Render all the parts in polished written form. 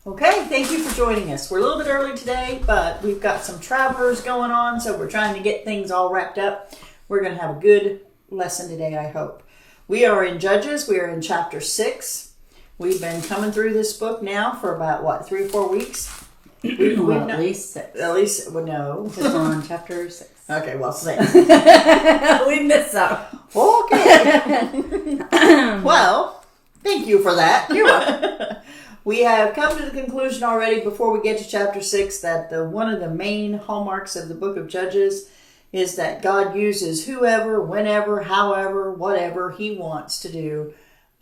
Okay, thank you for joining us. We're a little bit early today, but we've got some travelers going on, so we're trying to get things all wrapped up. We're going to have a good lesson today, I hope. We are in Judges. We are in chapter 6. We've been coming through this book now for about, 3 or 4 weeks? At least 6. At least, well, no. Because we're on chapter 6. Okay, well, 6. We missed some. Okay. Well, thank you for that. You're welcome. We have come to the conclusion already before we get to chapter 6 that one of the main hallmarks of the book of Judges is that God uses whoever, whenever, however, whatever he wants to do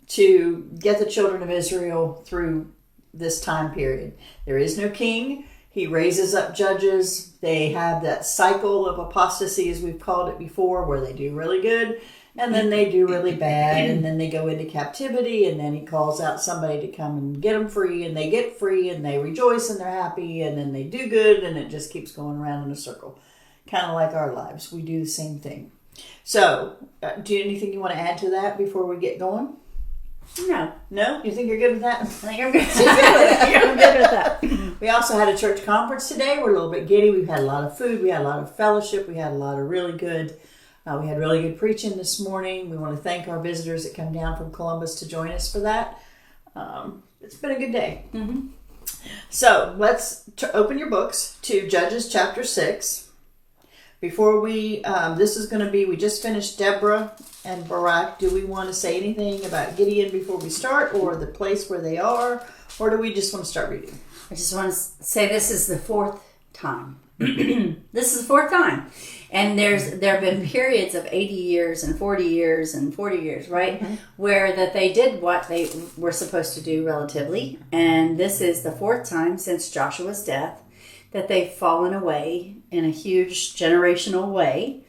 to get the children of Israel through this time period. There is no king. He raises up judges. They have that cycle of apostasy, as we've called it before, where they do really good and then they do really bad, and then they go into captivity, and then he calls out somebody to come and get them free, and they get free, and they rejoice, and they're happy, and then they do good, and it just keeps going around in a circle. Kind of like our lives. We do the same thing. So, do you anything you want to add to that before we get going? No. No? You think you're good with that? I think I'm good. I'm good with that. We also had a church conference today. We're a little bit giddy. We've had a lot of food. We had a lot of fellowship. We had a lot of really good we had really good preaching this morning. We want to thank our visitors that come down from Columbus to join us for that. It's been a good day. Mm-hmm. So let's open your books to Judges chapter 6. Before we, this is going to be, we just finished Deborah and Barak. Do we want to say anything about Gideon before we start, or the place where they are, or do we just want to start reading? I just want to say this is the 4th time. This is the 4th time. And there have been periods of 80 years and 40 years and 40 years, right? Mm-hmm. Where that they did what they were supposed to do relatively. And this is the 4th time since Joshua's death that they've fallen away in a huge generational way.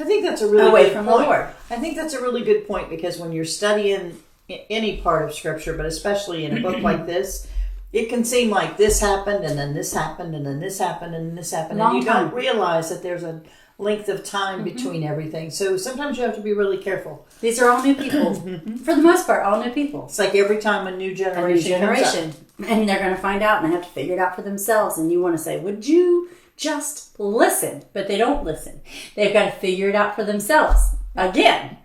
I think that's a really away good from point. The Lord. I think that's a really good point, because when you're studying any part of Scripture, but especially in a book like this, it can seem like this happened, and then this happened, and then this happened, and then this happened. And you don't realize that there's a length of time between everything. So sometimes you have to be really careful. These are all new people. For the most part, all new people. It's like every time a new generation comes up. And they're going to find out, and they have to figure it out for themselves. And you want to say, would you just listen? But they don't listen. They've got to figure it out for themselves. Again.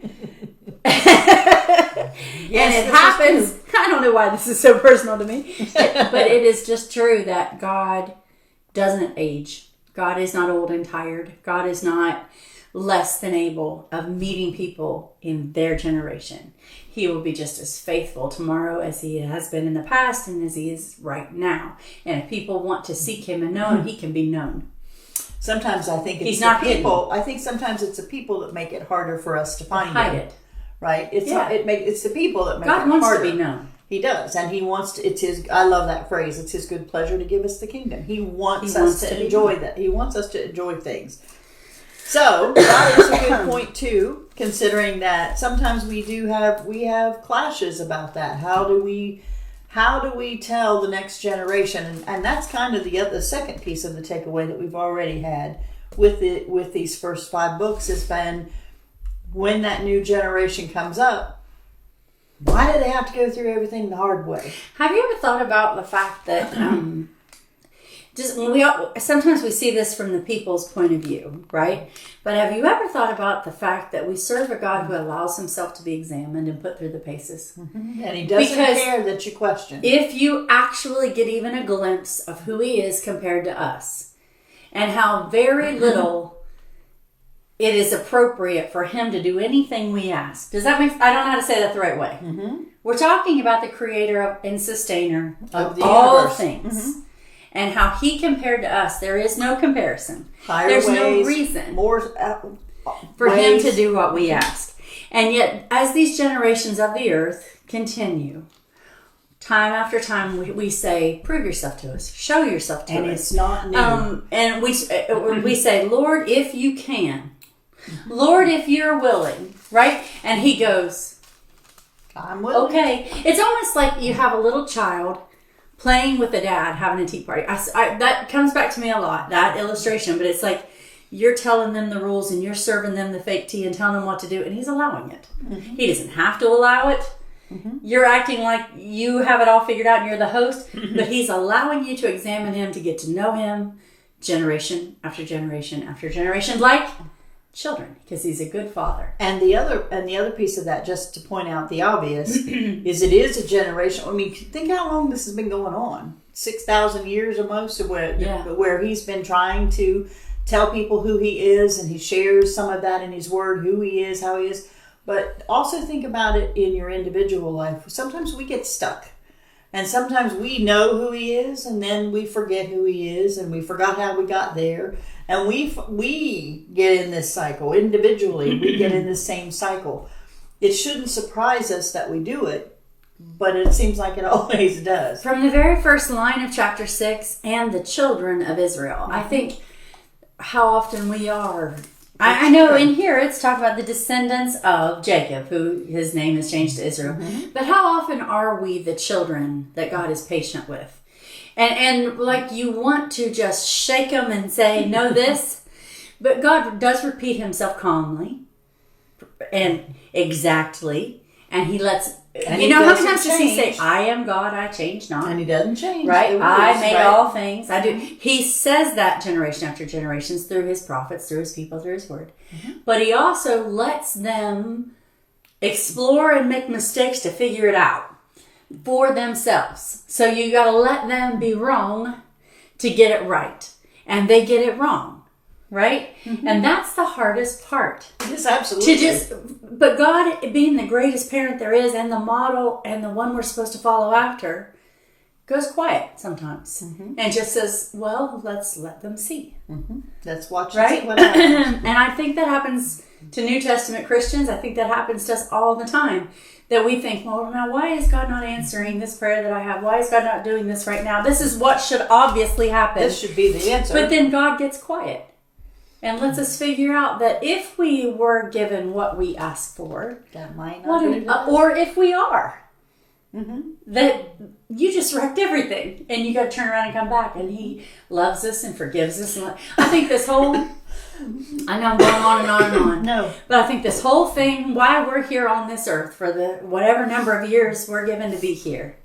Yes, and it happens. I don't know why this is so personal to me, but it is just true that God doesn't age. God is not old and tired. God is not less than able of meeting people in their generation. He will be just as faithful tomorrow as he has been in the past and as he is right now. And if people want to seek him and know him, he can be known. Sometimes I think it's people. I think sometimes it's the people that make it harder for us to find hide it. Right? It's the people that make God it harder. God wants to be known. He does, and he wants to. It's his. I love that phrase. It's his good pleasure to give us the kingdom. He wants us to enjoy that. He wants us to enjoy things. So that is a good point too, considering that sometimes we have clashes about that. How do we tell the next generation? And that's kind of the second piece of the takeaway that we've already had with these first 5 books has been, when that new generation comes up, why do they have to go through everything the hard way? Have you ever thought about the fact that sometimes we see this from the people's point of view, right? But have you ever thought about the fact that we serve a God who allows himself to be examined and put through the paces? Mm-hmm. And he doesn't care that you question. If you actually get even a glimpse of who he is compared to us, and how very little it is appropriate for him to do anything we ask. Does that make sense? I don't know how to say that the right way. Mm-hmm. We're talking about the creator and sustainer of all things. Mm-hmm. And how he compared to us. There is no comparison. There's no reason for him to do what we ask. And yet, as these generations of the earth continue, time after time, we say, prove yourself to us. Show yourself to us. And it's not new. And we say, Lord, if you can. Lord, if you're willing, right? And he goes, I'm willing. Okay. It's almost like you have a little child playing with a dad, having a tea party. That comes back to me a lot, that illustration. But it's like you're telling them the rules and you're serving them the fake tea and telling them what to do, and he's allowing it. Mm-hmm. He doesn't have to allow it. You're acting like you have it all figured out and you're the host, but he's allowing you to examine him, to get to know him generation after generation after generation, like children, because he's a good father. And the other piece of that, just to point out the obvious, is it is a generation. I mean, think how long this has been going on. 6,000 years almost, where he's been trying to tell people who he is, and he shares some of that in his word, who he is, how he is. But also think about it in your individual life. Sometimes we get stuck. And sometimes we know who he is, and then we forget who he is, and we forgot how we got there. And we get in this cycle. Individually, we get in the same cycle. It shouldn't surprise us that we do it, but it seems like it always does. From the very first line of chapter 6, and the children of Israel, I think how often we are... I know in here it's talked about the descendants of Jacob, who his name is changed to Israel. But how often are we the children that God is patient with? And like you want to just shake them and say, know this. But God does repeat himself calmly and exactly. And he lets... how many times does he say, I am God, I change not? And he doesn't change. Right? I made all things. I do. He says that generation after generations through his prophets, through his people, through his word. But he also lets them explore and make mistakes to figure it out for themselves. So you got to let them be wrong to get it right. And they get it wrong. Right? And that's the hardest part. Yes, absolutely. But God, being the greatest parent there is, and the model, and the one we're supposed to follow after, goes quiet sometimes. And just says, well, let's let them see. Let's watch and see what happens. And I think that happens to New Testament Christians. I think that happens to us all the time. That we think, well, now why is God not answering this prayer that I have? Why is God not doing this right now? This is what should obviously happen. This should be the answer. But then God gets quiet. And lets us figure out that if we were given what we asked for, that might not or if we are, that you just wrecked everything, and you got to turn around and come back, and he loves us and forgives us. And I think this whole, I know I'm going on and on and on. No, but I think this whole thing, why we're here on this earth for the whatever number of years we're given to be here,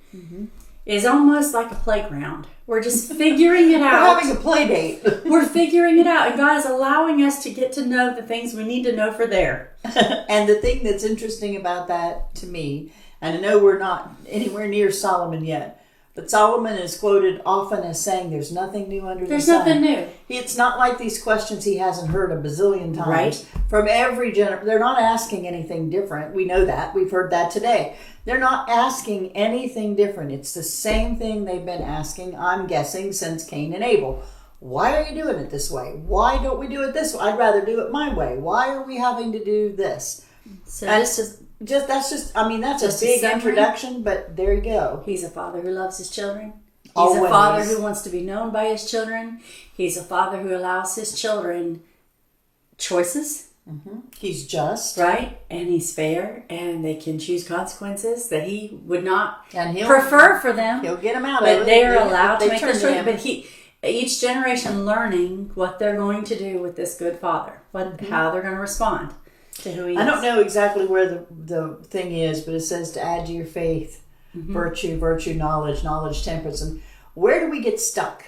is almost like a playground. We're just figuring it out. We're having a play date. We're figuring it out. And God is allowing us to get to know the things we need to know for there. And the thing that's interesting about that to me, and I know we're not anywhere near Solomon yet, but Solomon is quoted often as saying there's nothing new under the sun. There's nothing new. It's not like these questions he hasn't heard a bazillion times. Right. From every generation. They're not asking anything different. We know that. We've heard that today. They're not asking anything different. It's the same thing they've been asking, I'm guessing, since Cain and Abel. Why are you doing it this way? Why don't we do it this way? I'd rather do it my way. Why are we having to do this? So that's a big introduction, but there you go. He's a father who loves his children. He's Always. a father who wants to be known by his children. He's a father who allows his children choices. He's just. Right? And he's fair, and they can choose consequences that he would not and prefer for them. He'll get them out of it. But they're allowed to make those choices. But each generation learning what they're going to do with this good father, how they're going to respond to who he is. I don't know exactly where the thing is, but it says to add to your faith virtue, knowledge, temperance. And where do we get stuck?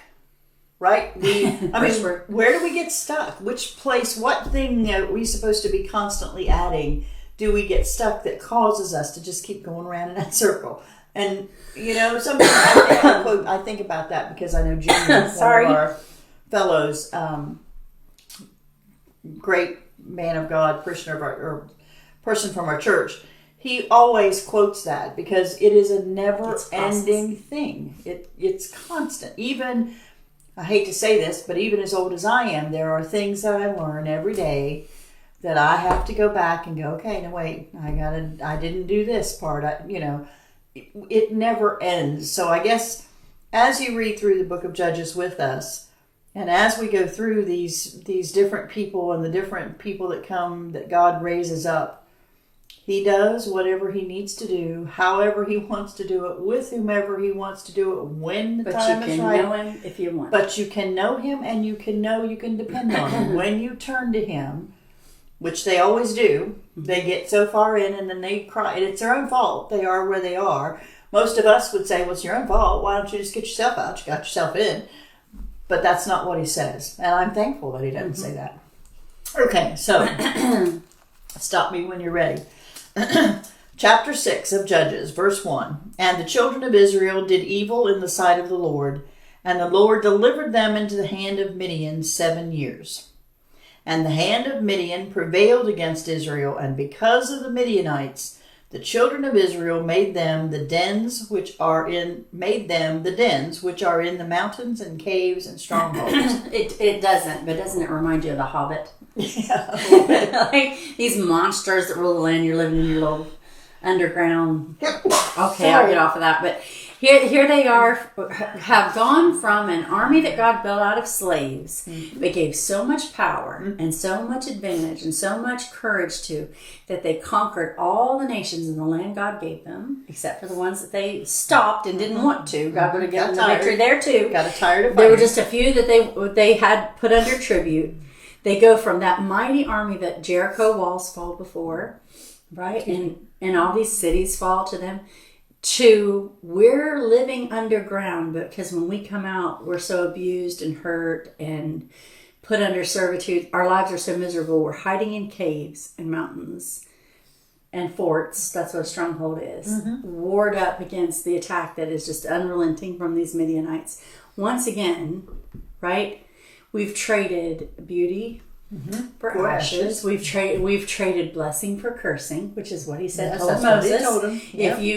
Right? Where do we get stuck? Which place, what thing are we supposed to be constantly adding? Do we get stuck that causes us to just keep going around in that circle? And, sometimes I think about that because I know Junior, one of our fellows, great man of God, or person from our church, he always quotes that because it is a never-ending thing. It's constant. Even, I hate to say this, but even as old as I am, there are things that I learn every day that I have to go back and go, okay, no, wait, I didn't do this part. It never ends. So I guess as you read through the book of Judges with us, and as we go through these different people and the different people that come, that God raises up, he does whatever he needs to do, however he wants to do it, with whomever he wants to do it, when the time is right. But you can know him if you want. But you can know him, and you can know you can depend on him. When you turn to him, which they always do. They get so far in and then they cry. And it's their own fault. They are where they are. Most of us would say, well, it's your own fault. Why don't you just get yourself out? You got yourself in. But that's not what he says. And I'm thankful that he doesn't say that. Okay, so stop me when you're ready. Chapter 6 of Judges, verse 1. And the children of Israel did evil in the sight of the Lord, and the Lord delivered them into the hand of Midian 7 years. And the hand of Midian prevailed against Israel, and because of the Midianites, the children of Israel made them the dens which are in the mountains and caves and strongholds. It doesn't, but doesn't it remind you of The Hobbit? Yeah. Like these monsters that rule the land. You're living in your little underground. Okay, Sorry. I'll get off of that. But here they are, have gone from an army that God built out of slaves, but gave so much power and so much advantage and so much courage to, that they conquered all the nations in the land God gave them, except for the ones that they stopped and didn't want to. God would have given them the victory there too. Got tired of fighting. There were just a few that they had put under tribute. They go from that mighty army that Jericho walls fall before, right? And all these cities fall to them, to we're living underground because when we come out, we're so abused and hurt and put under servitude. Our lives are so miserable. We're hiding in caves and mountains and forts. That's what a stronghold is. Ward up against the attack that is just unrelenting from these Midianites. Once again, right? We've traded beauty for ashes. We've traded blessing for cursing, which is what he said. Yes, told that's Moses. what he told him.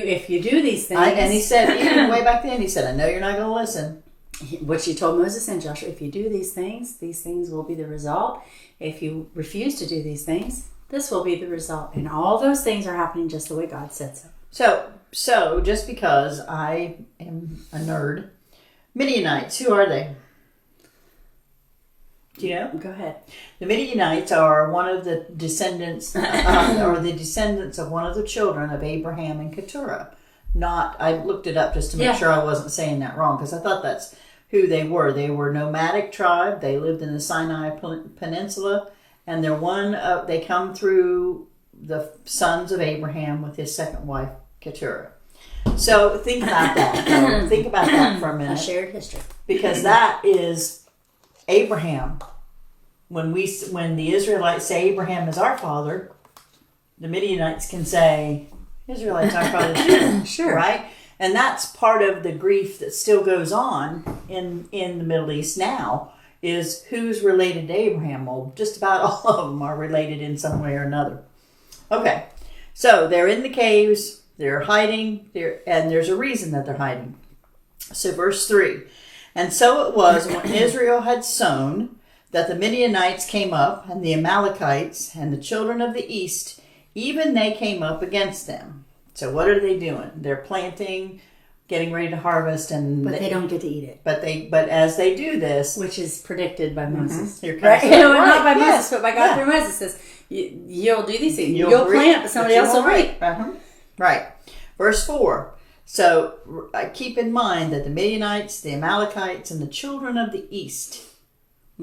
If you do these things, and he said, even way back then, he said, I know you're not going to listen. Which he told Moses and Joshua, if you do these things will be the result. If you refuse to do these things, this will be the result. And all those things are happening just the way God said so. So just because I am a nerd, Midianites, who are they? Do you know? Go ahead. The Midianites are one of the descendants, or the descendants of one of the children of Abraham and Keturah. I looked it up just to make sure I wasn't saying that wrong, because I thought that's who they were. They were a nomadic tribe. They lived in the Sinai Peninsula, and they come through the sons of Abraham with his second wife, Keturah. So think about that. Think about that for a minute. A shared history. Because that is Abraham. When the Israelites say Abraham is our father, the Midianites can say Israelites are our father too. Sure. Right? And that's part of the grief that still goes on in the Middle East now, is who's related to Abraham. Well, just about all of them are related in some way or another. Okay. So they're in the caves, they're hiding, and there's a reason that they're hiding. So verse 3. And so it was when Israel had sown that the Midianites came up, and the Amalekites, and the children of the east, even they came up against them. So what are they doing? They're planting, getting ready to harvest, and But they don't get to eat it. But as they do this, Which is predicted by Moses. Here comes Right? Not by yes. Moses, but by God through Moses. Says, you'll do these things. You'll plant, but somebody else will reap. Right. Verse 4. So keep in mind that the Midianites, the Amalekites, and the children of the east,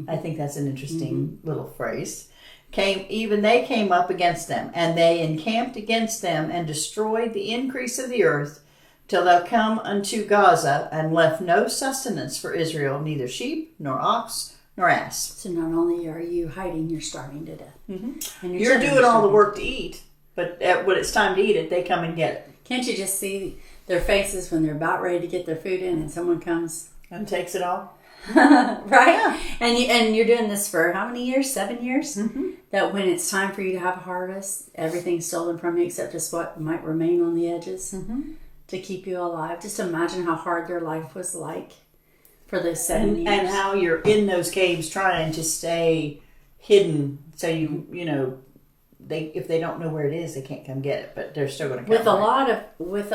I think that's an interesting little phrase, they came up against them, and they encamped against them and destroyed the increase of the earth till thou come unto Gaza, and left no sustenance for Israel, neither sheep, nor ox, nor ass. So not only are you hiding, you're starving to death. And You're doing all the work to eat, but when it's time to eat it, they come and get it. Can't you just see their faces when they're about ready to get their food in and someone comes and takes it all? right? Yeah. And you're doing this for how many years? 7 years? That when it's time for you to have a harvest, everything's stolen from you except just what might remain on the edges to keep you alive. Just imagine how hard their life was like for those 7 years. And how you're in those caves trying to stay hidden, so if they don't know where it is, they can't come get it, but they're still going to come. With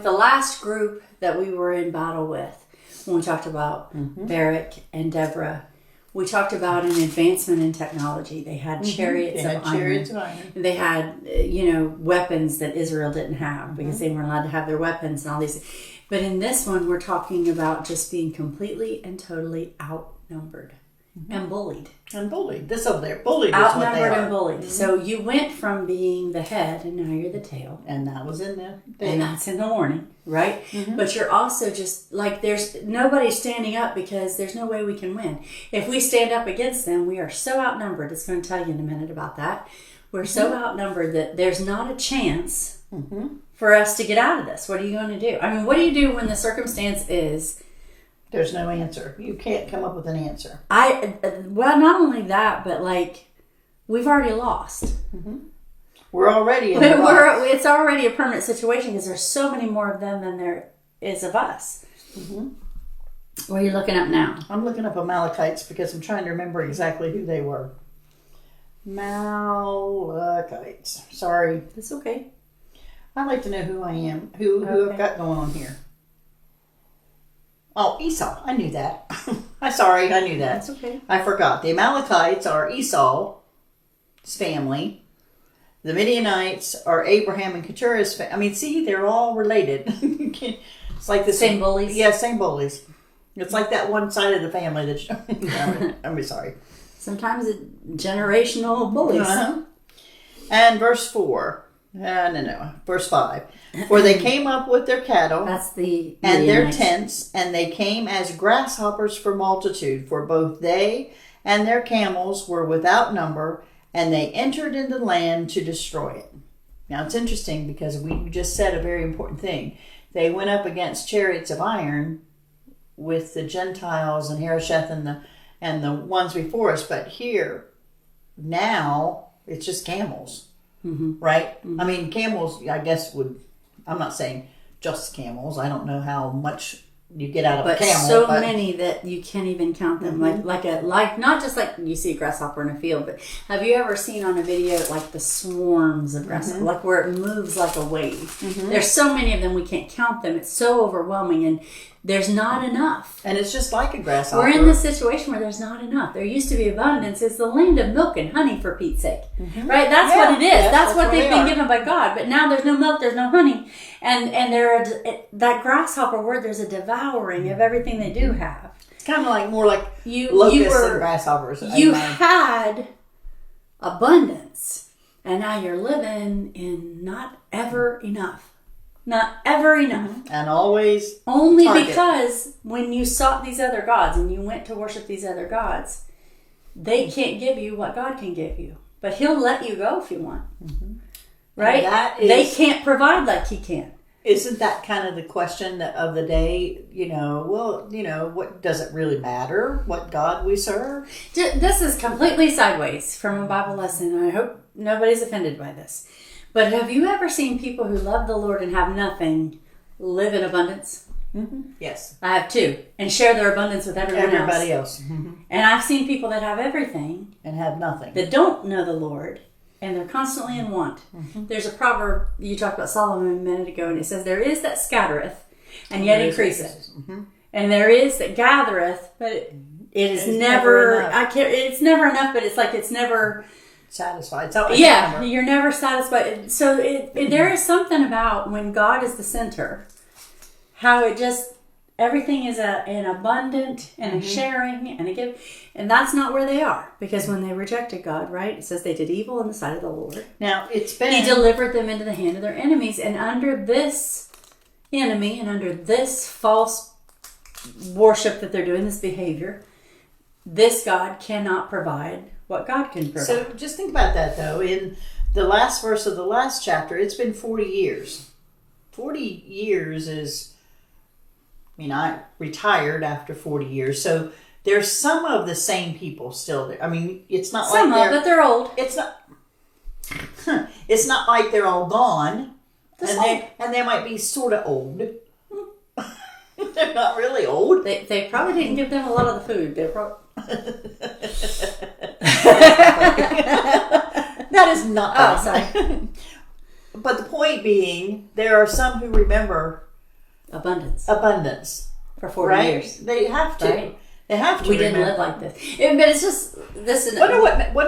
the last group that we were in battle with, when we talked about Barak and Deborah, we talked about an advancement in technology. They had chariots of iron. They had weapons that Israel didn't have because they weren't allowed to have their weapons and all these. But in this one, we're talking about just being completely and totally outnumbered. and bullied. And bullied. This over there. Bullied is what they Outnumbered are. and bullied. So you went from being the head and now you're the tail. And that was in the day. And that's in the morning, right? But you're also just like there's nobody standing up because there's no way we can win. If we stand up against them, we are so outnumbered. It's going to tell you in a minute about that. We're so outnumbered that there's not a chance for us to get out of this. What are you going to do? I mean, what do you do when the circumstance is... There's no answer. You can't come up with an answer. Well, not only that, but like we've already lost. We're already in the box. It's already a permanent situation because there's so many more of them than there is of us. What are you looking up now? I'm looking up Amalekites because I'm trying to remember exactly who they were. Amalekites. Sorry. It's okay. I'd like to know who I am. Who I've got going on here. Oh, Esau. I knew that. I'm sorry. I knew that. That's okay. I forgot. The Amalekites are Esau's family. The Midianites are Abraham and Keturah's family. I mean, see, they're all related. It's like the Same bullies? Yeah, same bullies. It's like that one side of the family that you... I'm sorry. Sometimes it's generational bullies. And verse 4. No. Verse 5. For they came up with their cattle That's the and their Midianites. tents, and they came as grasshoppers for multitude, for both they and their camels were without number, and they entered into the land to destroy it. Now it's interesting because we just said a very important thing. They went up against chariots of iron with the Gentiles and Harosheth and the ones before us, but here now it's just camels. Right? I mean, camels, I guess, I'm not saying just camels. I don't know how much you get out of a camel. But many that you can't even count them. Like not just like you see a grasshopper in a field, but have you ever seen on a video like the swarms of grasshoppers, like where it moves like a wave? There's so many of them we can't count them. It's so overwhelming, and there's not enough. And it's just like a grasshopper. We're in this situation where there's not enough. There used to be abundance. It's the land of milk and honey, for Pete's sake. Right? That's what it is. Yes, that's what they've been are. given by God. But now there's no milk, there's no honey. And that grasshopper word, there's a devouring of everything they do have. It's kind of more like locusts and grasshoppers. You had abundance. And now you're living in not ever enough. Not ever enough. And always only target. Because when you sought these other gods and you went to worship these other gods, they can't give you what God can give you. But He'll let you go if you want. Right? They can't provide like He can. Isn't that kind of the question of the day? What does it really matter what God we serve? This is completely sideways from a Bible lesson. I hope nobody's offended by this. But have you ever seen people who love the Lord and have nothing live in abundance? Yes. I have too. And share their abundance with Everybody else. And I've seen people that have everything And have nothing. that don't know the Lord, and they're constantly in want. There's a proverb, you talked about Solomon a minute ago, and it says, there is that scattereth, and yet increaseth. And there is that gathereth, but it is never enough. It's never enough, but it's like it's never... satisfied. You're never satisfied. So there is something about when God is the center, how it just everything is an abundant and a sharing and a give, and that's not where they are, because when they rejected God, right? It says they did evil in the sight of the Lord. Now He delivered them into the hand of their enemies, and under this enemy and under this false worship that they're doing, this behavior, this God cannot provide what God can provide. So just think about that, though. In the last verse of the last chapter, it's been 40 years. 40 years is... I retired after 40 years. So there's some of the same people still there. I mean, it's not but they're old. It's not... It's not like they're all gone. And they might be sort of old. They're not really old. They probably didn't give them a lot of the food. They're probably... That is not. Oh, sorry. But the point being, there are some who remember abundance for 40 years. They have to. Right? They have to. We didn't live like this. But it's just this. Wonder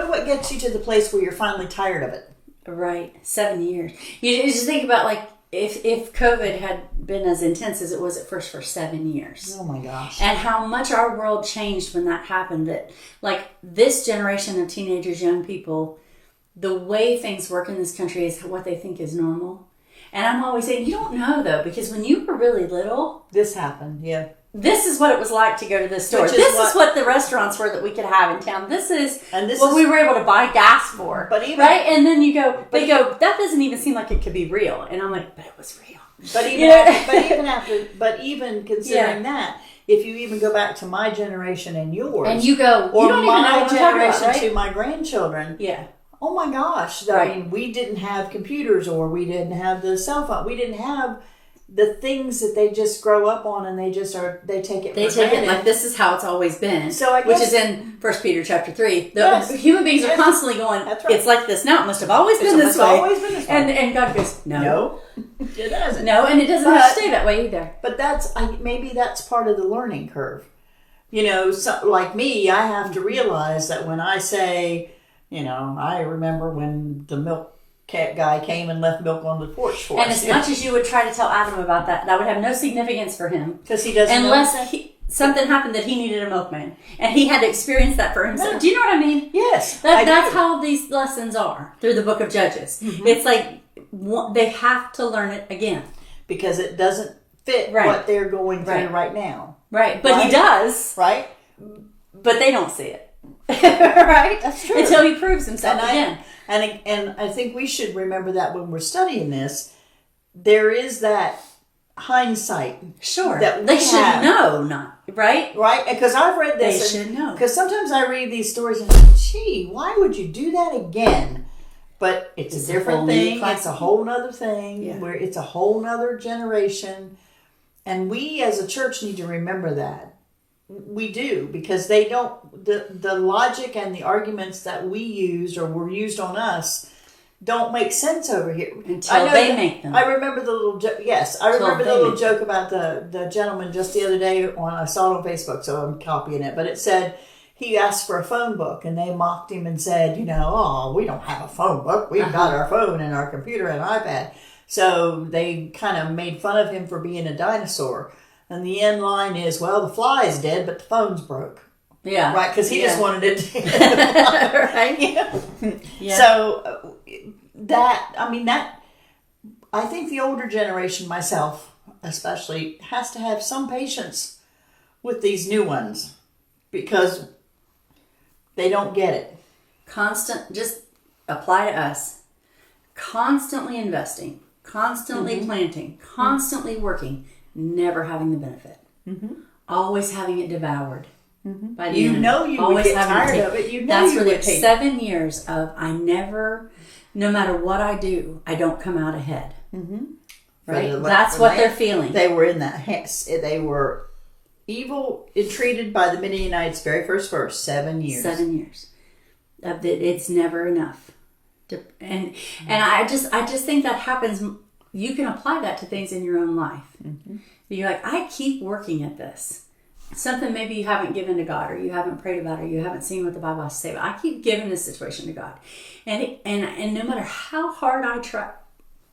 what gets you to the place where you're finally tired of it. Right, 7 years. You just think about like if COVID had been as intense as it was at first for 7 years. Oh my gosh. And how much our world changed when that happened. That, like, this generation of teenagers, young people, the way things work in this country is what they think is normal. And I'm always saying, you don't know, though, because when you were really little, this happened, yeah. This is what it was like to go to the store. This is what the restaurants were that we could have in town. This is what we were able to buy gas for. But even, right? And then they go, that doesn't even seem like it could be real. And I'm like, but it was real. But even considering that, if you even go back to my generation and yours, and you go, or you don't even know my what generation about, right? to my grandchildren, yeah. Oh my gosh! I mean, we didn't have computers, or we didn't have the cell phone. We didn't have the things that they just grow up on, and they take it. They take it like this is how it's always been. So I guess, which is in 1 Peter chapter 3. Human beings are constantly going, right. It's like this now. It must have always been this way. Always been this way. And God goes, no, it doesn't. No, and it doesn't have to stay that way either. But maybe that's part of the learning curve. You know, like me, I have to realize that when I say, you know, I remember when the milk cat guy came and left milk on the porch for us. And as much as you would try to tell Adam about that, that would have no significance for him. Because he doesn't unless something happened that he needed a milkman. And he had to experience that for himself. No. Do you know what I mean? Yes. That's how these lessons are through the book of Judges. Mm-hmm. It's like they have to learn it again. Because it doesn't fit what they're going through right now. Right. But he does. Right. But they don't see it. Right? That's true. Until he proves himself again. And I think we should remember that when we're studying this, there is that hindsight. Sure. That they should know, right? Right? Because I've read this. They should know. Because sometimes I read these stories and think, gee, why would you do that again? But it's a different thing. It's a whole nother thing. Where it's a whole nother generation. And we as a church need to remember that. We do, because they don't, the logic and the arguments that we used or were used on us don't make sense over here. Until they make them. I remember the little joke. Yes, I remember the little joke about the gentleman just the other day. I saw it on Facebook, so I'm copying it. But it said he asked for a phone book, and they mocked him and said, you know, oh, we don't have a phone book. We've got our phone and our computer and iPad. So they kind of made fun of him for being a dinosaur. And the end line is, well, the fly is dead, but the phone's broke. Yeah. Right, because he just wanted it to right? Yeah. So I think the older generation, myself especially, has to have some patience with these new ones because they don't get it. Just apply to us. Constantly investing, constantly planting, constantly working. Never having the benefit. Mm-hmm. Always having it devoured by the enemy. Know you always would get tired of it. You know that's you where would take 7 years of no matter what I do, I don't come out ahead. Mm-hmm. Right? That's what they're feeling. They were in that. They were evil, entreated by the Midianites very first verse. 7 years. 7 years. It's never enough. And I just think that happens. You can apply that to things in your own life. Mm-hmm. You're like, I keep working at this. Something maybe you haven't given to God, or you haven't prayed about, or you haven't seen what the Bible has to say. But I keep giving this situation to God, and no matter how hard I try,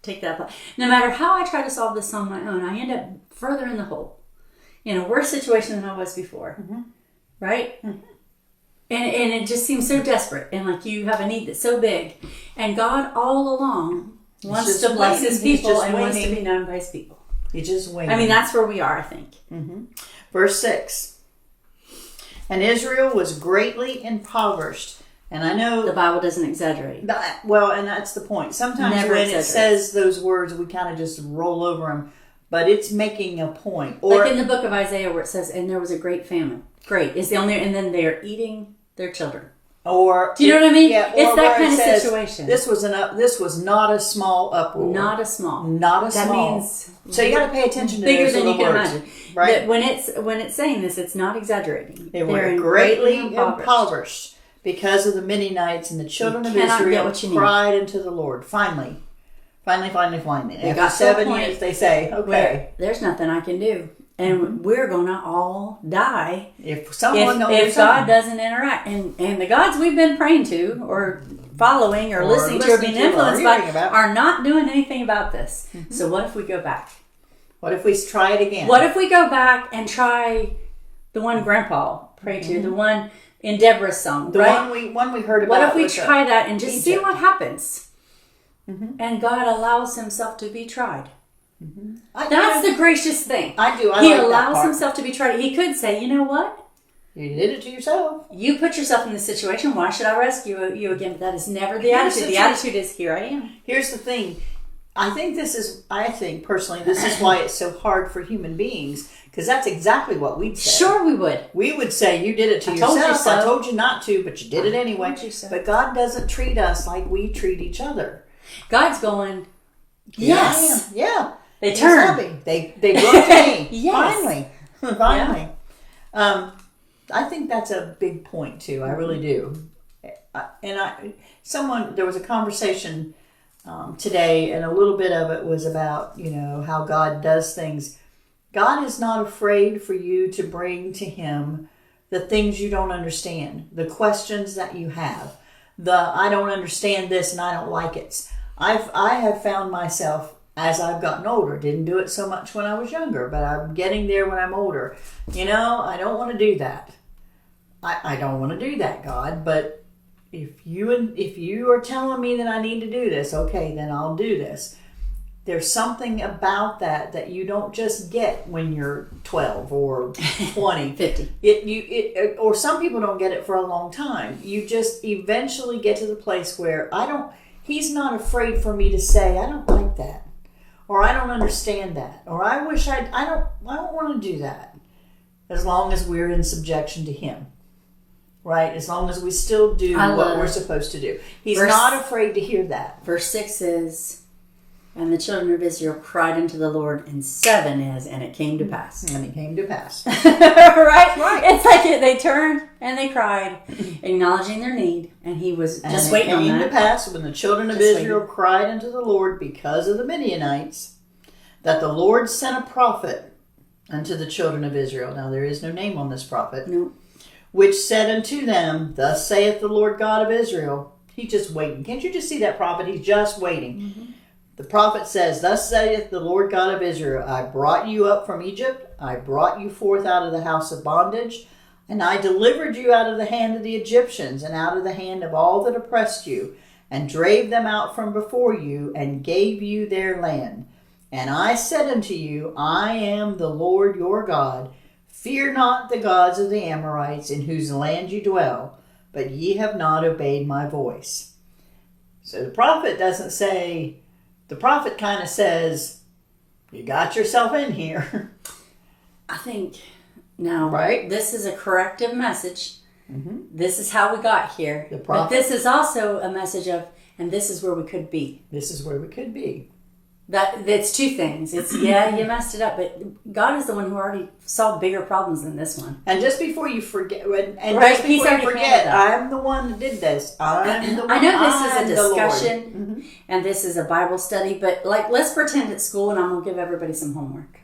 no matter how I try to solve this on my own, I end up further in the hole, in a worse situation than I was before. Mm-hmm. Right? Mm-hmm. And it just seems so desperate, and like you have a need that's so big, and God all along wants to bless his people and wants to be known by his people. He's just waiting. I mean, that's where we are, I think. Mm-hmm. Verse 6. And Israel was greatly impoverished. And I know the Bible doesn't exaggerate. And that's the point. Sometimes when it says those words, we kind of just roll over them. But it's making a point. Or, like in the book of Isaiah where it says, and there was a great famine. Great. Is the only, and then they are eating their children. Or do you know what I mean? Yeah, it's that kind of situation. This was not a small uproar. Not a small. That means so you got to pay attention to bigger those than you can words, imagine. right? That when it's saying this, it's not exaggerating. They were greatly impoverished because of the Midianites, and the children of Israel cried unto the Lord. Finally. After 7 years, they say, "Okay, there's nothing I can do." And we're going to all die if God doesn't interact. And the gods we've been praying to, or following or listening to or being influenced by are not doing anything about this. Mm-hmm. So what if we go back? What if we try it again? What if we go back and try the one Grandpa prayed to, the one in Deborah's song, the one we heard about? What if we try that and just see what happens? Mm-hmm. And God allows himself to be tried. Mm-hmm. That's the gracious thing. He like allows himself to be tried. He could say, you know what? You did it to yourself. You put yourself in this situation. Why should I rescue you again? But that is never the attitude. The attitude is, here I am. Here's the thing. I think personally, this is why it's so hard for human beings, because that's exactly what we'd say. Sure we would. We would say, you did it to yourself. Told you so. I told you not to, but you did it anyway. Told you so. But God doesn't treat us like we treat each other. God's going, yes. Yeah. They turn. They look at me. Yes. Finally. Yeah. I think that's a big point too. I really do. There was a conversation today, and a little bit of it was about, how God does things. God is not afraid for you to bring to him the things you don't understand, the questions that you have, I don't understand this and I don't like it. I have found myself, as I've gotten older, didn't do it so much when I was younger, but I'm getting there when I'm older. I don't want to do that. I don't want to do that, God, but if you are telling me that I need to do this, okay, then I'll do this. There's something about that you don't just get when you're 12 or 20. 50. Or some people don't get it for a long time. You just eventually get to the place where he's not afraid for me to say, I don't like that. Or I don't understand that. Or I wish I don't want to do that. As long as we're in subjection to him. Right? As long as we still do what we're supposed to do. He's not afraid to hear that. Verse 6 is, and the children of Israel cried unto the Lord, and 7 is, and it came to pass. And it came to pass. Right? It's like they turned and they cried, acknowledging their need, and he was just waiting on that. It came to pass when the children of Israel cried unto the Lord because of the Midianites, that the Lord sent a prophet unto the children of Israel. Now there is no name on this prophet. No. Which said unto them, Thus saith the Lord God of Israel. He's just waiting. Can't you just see that prophet? He's just waiting. Mm-hmm. The prophet says, Thus saith the Lord God of Israel, I brought you up from Egypt. I brought you forth out of the house of bondage. And I delivered you out of the hand of the Egyptians and out of the hand of all that oppressed you, and drave them out from before you, and gave you their land. And I said unto you, I am the Lord your God. Fear not the gods of the Amorites, in whose land you dwell, but ye have not obeyed my voice. So the prophet doesn't say, the prophet kind of says, you got yourself in here. I think, now, this is a corrective message. Mm-hmm. This is how we got here. But this is also a message of, and this is where we could be. This is where we could be. That's two things. It's, you messed it up, but God is the one who already solved bigger problems than this one. And just before you forget, I'm the one that did this. I'm the one. I know this is a discussion, and this is a Bible study, but let's pretend it's school, and I'm going to give everybody some homework.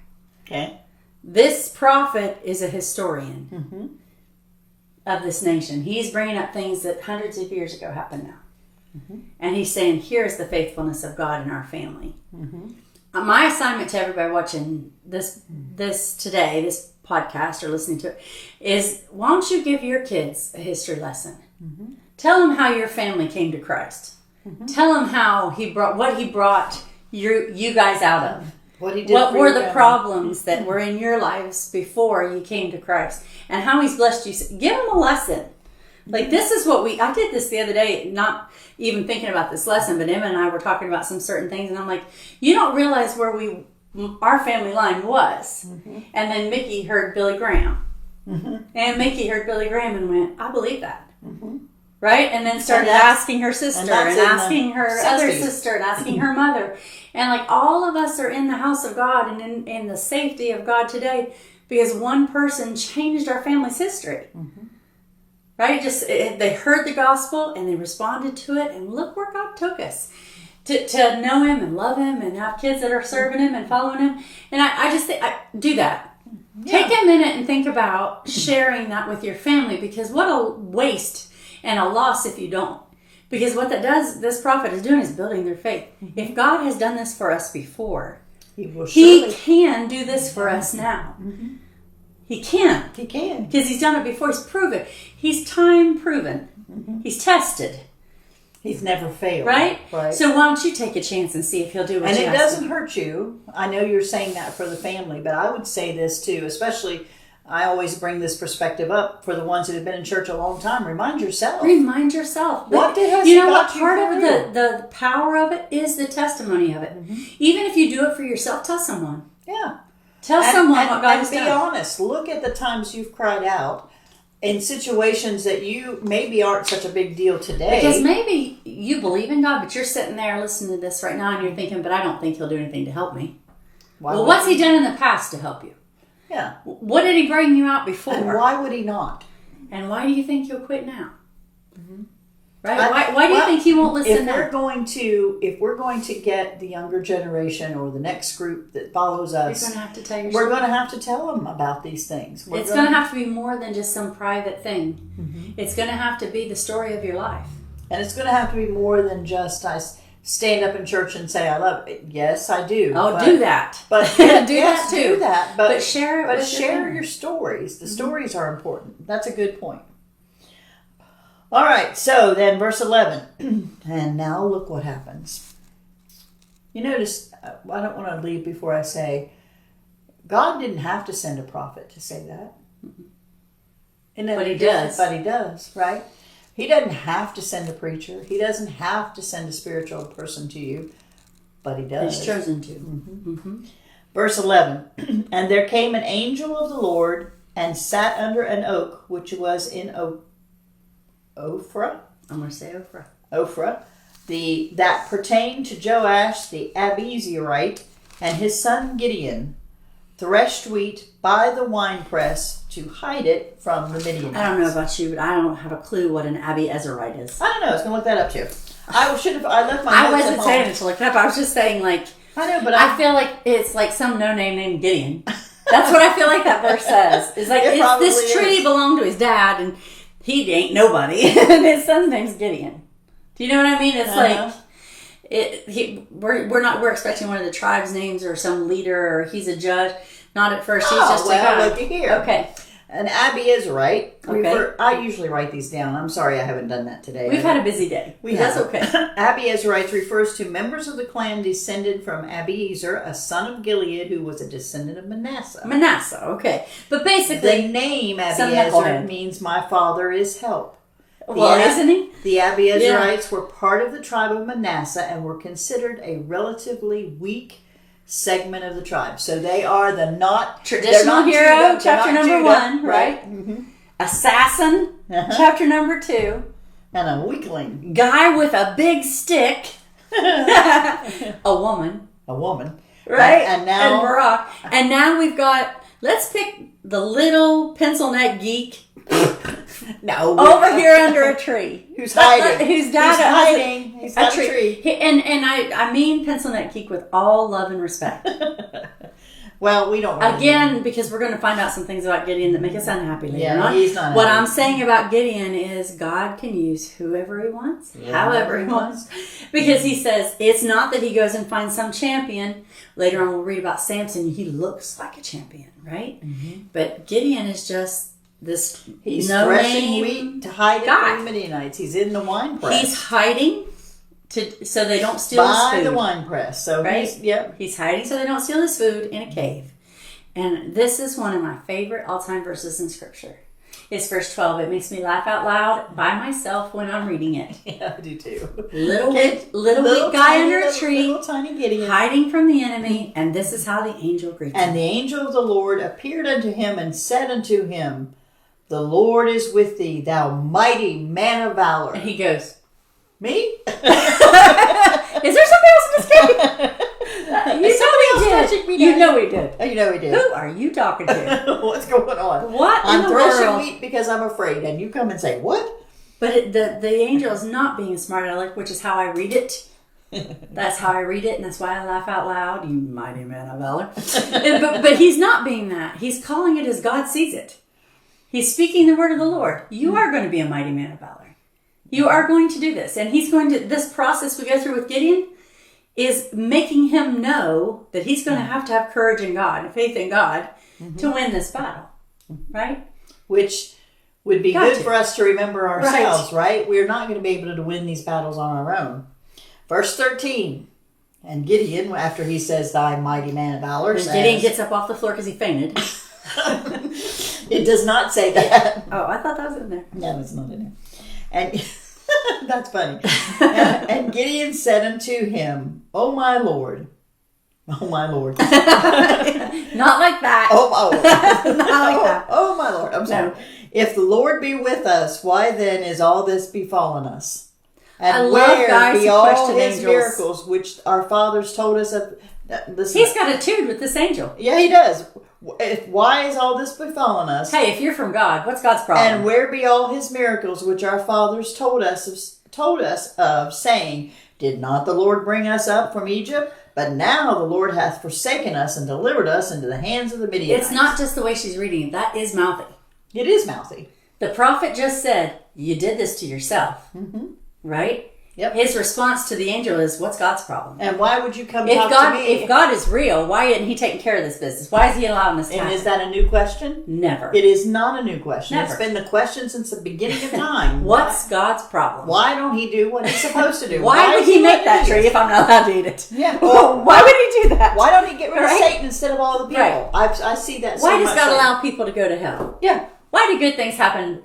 Okay. This prophet is a historian of this nation. He's bringing up things that hundreds of years ago happened now. Mm-hmm. And he's saying, here's the faithfulness of God in our family. Mm-hmm. My assignment to everybody watching this today, this podcast or listening to it, is why don't you give your kids a history lesson? Mm-hmm. Tell them how your family came to Christ. Mm-hmm. Tell them how he brought you guys out of. What were the problems that were in your lives before you came to Christ, and how he's blessed you. Give them a lesson. This is what I did this the other day, not even thinking about this lesson, but Emma and I were talking about some certain things, and I'm like, you don't realize where our family line was. Mm-hmm. And then Mickey heard Billy Graham. Mm-hmm. And Mickey heard Billy Graham and went, I believe that. Mm-hmm. Right? And then started asking her sister, and asking her other sister, and asking her mother. And all of us are in the house of God and in the safety of God today because one person changed our family's history. Mm-hmm. Right? They heard the gospel and they responded to it, and look where God took us to know him and love him and have kids that are serving him and following him. And I just think, do that. Yeah. Take a minute and think about sharing that with your family, because what a waste and a loss if you don't. Because what that does, this prophet is doing is building their faith. If God has done this for us before, He can do this for us now. He can. He can. Because He's done it before. He's proven. He's time proven. He's tested. He's never failed. Right? Right. So why don't you take a chance and see if He'll do what and you it ask doesn't him. hurt you. I know you're saying that for the family, but I would say this too, especially I always bring this perspective up for the ones that have been in church a long time. Remind yourself. Remind yourself. What has you know He what? got you Part of through? the power of it is the testimony of it. Even if you do it for yourself, tell someone. Yeah. Tell someone what God has done. And be honest. Look at the times you've cried out in situations that you maybe aren't such a big deal today. Because maybe you believe in God, but you're sitting there listening to this right now and you're thinking, but I don't think He'll do anything to help me. Well, what's He done in the past to help you? Yeah. What did He bring you out before? And why would He not? And why do you think you'll quit now? Right? Why do you think He won't listen now? If we're going to get the younger generation or the next group that follows us, You're going to have to tell your we're going to have to tell them about these things. It's going to have to be more than just some private thing. It's going to have to be the story of your life. And it's going to have to be more than just I stand up in church and say I love it. Yes, I do. Do that. But do that too. Do that. But share it. But share your stories. The stories are important. That's a good point. All right. So then, verse 11, and now look what happens. You notice. I don't want to leave before I say, God didn't have to send a prophet to say that. But He does. But He does, right? He doesn't have to send a preacher. He doesn't have to send a spiritual person to you, but He does. He's chosen to. Verse 11, and there came an angel of the Lord and sat under an oak, which was in Ophrah. I'm going to say Ophrah. Ophrah, that pertained to Joash the Abiezrite, and his son Gideon threshed wheat by the winepress to hide it from the Midianites. I don't know about you, but I don't have a clue what an Abiezrite is. I don't know. I was going to look that up too. I left my I notes wasn't at saying home. it to look it up. I was just saying, like, I know, but I feel like it's like some no-name named Gideon. That's what I feel like that verse says. It's like, this tree belonged to his dad, and he ain't nobody. And his son's name's Gideon. Do you know what I mean? It's like, we're expecting one of the tribe's names or some leader or he's a judge. Not at first. He's just a guy. Look here. Okay. An Abiezrite. Okay. I usually write these down. I'm sorry I haven't done that today. We've had a busy day. That's okay. Abiezrites refers to members of the clan descended from Abiezer, a son of Gilead, who was a descendant of Manasseh. Manasseh, okay. But basically, the name Abiezer means my father is help. Isn't he? The Abiezrites were part of the tribe of Manasseh and were considered a relatively weak segment of the tribe. So they are the traditional hero, chapter number 1, right? Mm-hmm. Assassin, chapter number 2. And a weakling. Guy with a big stick. A woman. Right? And now... Barak. And now we've got... Let's pick the little pencil neck geek. No. Over here under a tree. Who's hiding. Whose dad hiding. He's got a tree. And I mean pencil neck geek with all love and respect. Well, we don't. Again, because we're going to find out some things about Gideon that make us unhappy later on. He's not what happy. I'm saying about Gideon is God can use whoever He wants, however He wants. Because He says it's not that He goes and finds some champion. Later on, we'll read about Samson. He looks like a champion, right? Mm-hmm. But Gideon is just this He's threshing wheat to hide it from the Midianites. He's in the wine press. He's hiding so they don't steal his food. By the wine press. So right? He's hiding so they don't steal his food in a cave. And this is one of my favorite all-time verses in Scripture. It's verse 12. It makes me laugh out loud by myself when I'm reading it. Yeah, I do too. Little weak guy under a tree, little tiny Gideon, hiding from the enemy, and this is how the angel greets him. And the angel of the Lord appeared unto him and said unto him, the Lord is with thee, thou mighty man of valor. And he goes, me? Is there somebody else in this cave? You know he did. Oh, you know he did. Who are you talking to? What's going on? What I'm in the threshing world? wheat because I'm afraid, and you come and say, what? But the angel is not being smart aleck, which is how I read it. That's how I read it, and that's why I laugh out loud. You mighty man of valor. but he's not being that. He's calling it as God sees it. He's speaking the word of the Lord. You are going to be a mighty man of valor. You are going to do this. And he's going to, this process we go through with Gideon is making him know that he's going to have courage in God and faith in God to win this battle. Right? Which would be good for us to remember ourselves, right? We're not going to be able to win these battles on our own. Verse 13. And Gideon, after he says, thy mighty man of valor, says... Gideon gets up off the floor because he fainted. It does not say that. Oh, I thought that was in there. No, it's not in there. And that's funny. And Gideon said unto him, O my Lord. Oh my Lord. Not like that. Oh my Lord. Not like that. Oh my Lord. I'm sorry. No. If the Lord be with us, why then is all this befallen us? And I love where guys be who all question his angels. miracles which our fathers told us of? Listen, He's got a tune with this angel. yeah, he does. Why is all this befallen us? Hey, if you're from God, what's God's problem? And where be all his miracles which our fathers told us of, saying, did not the Lord bring us up from Egypt? But now the Lord hath forsaken us and delivered us into the hands of the Midianites. It's not just the way she's reading it. That is mouthy. It is mouthy. The prophet just said, you did this to yourself. Right? Yep. His response to the angel is, what's God's problem? And why would you come talk to me? If God is real, why isn't he taking care of this business? Why is he allowing this to happen? And is that a new question? Never. It is not a new question. Never. It's been the question since the beginning of time. What's God's problem? Why don't he do what he's supposed to do? Why would he make that tree if I'm not allowed to eat it? Yeah. Why would he do that? Why don't he get rid of Right? Satan instead of all the people? Right. I see that so Why much. does God allow people to go to hell? Yeah. Why do good things happen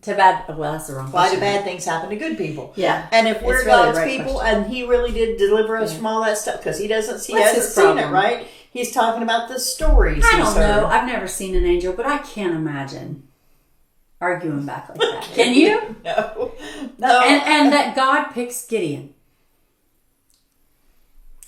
to bad... Well, that's the wrong Why question. do bad things happen to good people? Yeah. And if we're It's really the God's right people question. and he really did deliver us from all that stuff, because he hasn't What's seen his it, problem? right? He's talking about the stories. I he's don't heard. know. I've never seen an angel, but I can't imagine arguing back like that. Can you? No. And that God picks Gideon.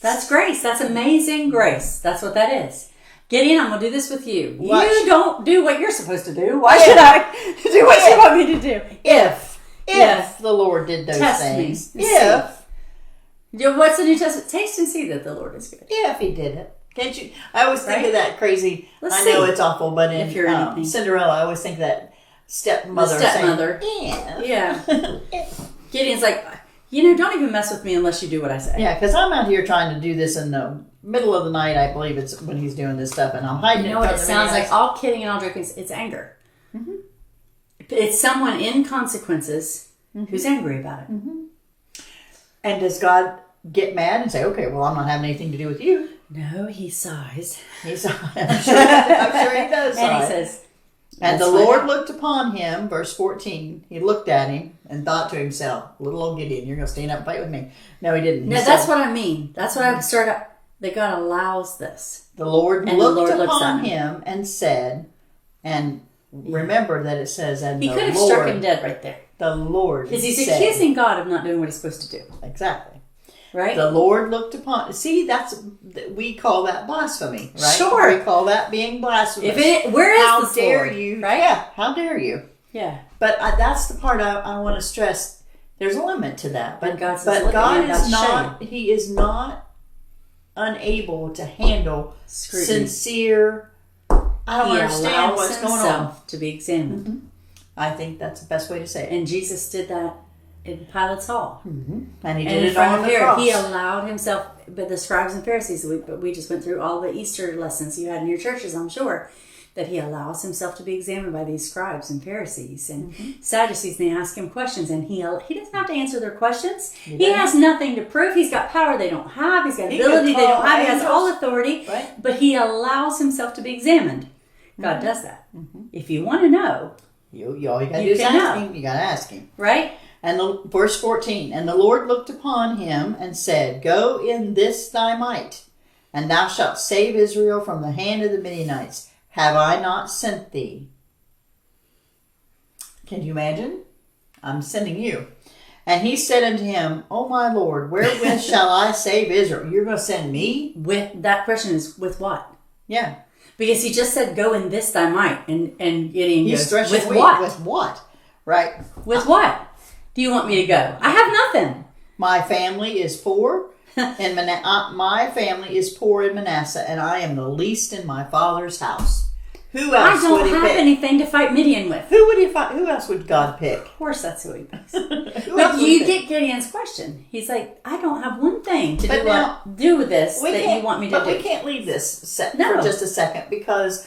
That's grace. That's amazing grace. That's what that is. Gideon, I'm going to do this with you. Watch. You don't do what you're supposed to do. Why should I do what you want me to do? If the Lord did those Test things. me. What's the New Testament? Taste and see that the Lord is good. If he did it. Can't you? I always think Right? of that crazy, Let's I know see. it's awful, but in If you're anything. Cinderella, I always think of that stepmother. The stepmother. Saying, Yeah. Gideon's like, don't even mess with me unless you do what I say. yeah, because I'm out here trying to do this in the middle of the night, I believe it's when he's doing this stuff, and I'm hiding You it know what from it the sounds like? Midianites. All kidding and all joking. It's anger. It's someone in consequences who's angry about it. And does God get mad and say, okay, well, I'm not having anything to do with you? No, he sighs. I'm sure he does. And he sigh. says, And the "Let's find Lord out." looked upon him, verse 14. He looked at him and thought to himself, little old Gideon, you're going to stand up and fight with me. No, he didn't. He No, said, that's what I mean. That's what I start out. That God allows this. the Lord And the looked Lord looks upon at him and said, and remember that it says, and He the could have Lord, struck him dead right there. the Lord Because he's said, accusing God of not doing what he's supposed to do. Exactly. Right? The Lord looked upon. See, we call that blasphemy, right? Sure. We call that being blasphemous. Where is how this dare Lord? you? Right? Yeah. How dare you? Yeah. But that's the part I want to stress. There's a limit to that. But God says, but "Look at God me, I'm about is to show not. He is not unable to handle Scrutiny. sincere. I don't He understand allows what's going on. himself to be examined. I think that's the best way to say it. And Jesus did that in Pilate's hall. And he And did in it front on of the Herod, cross. he allowed himself, but the scribes and Pharisees, we just went through all the Easter lessons you had in your churches, I'm sure, that he allows himself to be examined by these scribes and Pharisees and Sadducees, and they ask him questions, and he doesn't have to answer their questions. He has nothing to prove. He's got power they don't have. He's got He ability could they don't call have. He has angels. all authority, Right. but he allows himself to be examined. God does that. If you want to know, all you got to You do is can ask know. him. You got to ask him. right? And verse 14, and the Lord looked upon him and said, go in this thy might, and thou shalt save Israel from the hand of the Midianites. Have I not sent thee? Can you imagine? I'm sending you. And he said unto him, O my Lord, wherewith shall I save Israel? You're going to send me? With that question is with what? Yeah. Because he just said, "Go in this thy might," and Gideon He's goes, stretching "With weak. what? With what? Right. With what? Do you want me to go? I have nothing." My family is poor, and my family is poor in Manasseh, and I am the least in my father's house. Who else I would don't he have pick? anything to fight Midian with. Who would he fight? Who else would God pick? Of course, that's who he picks. Who But else would he you pick? get Gideon's question. He's like, I don't have one thing to But now, do with this we that can't- you want me to but do. we can't leave this No. for just a second because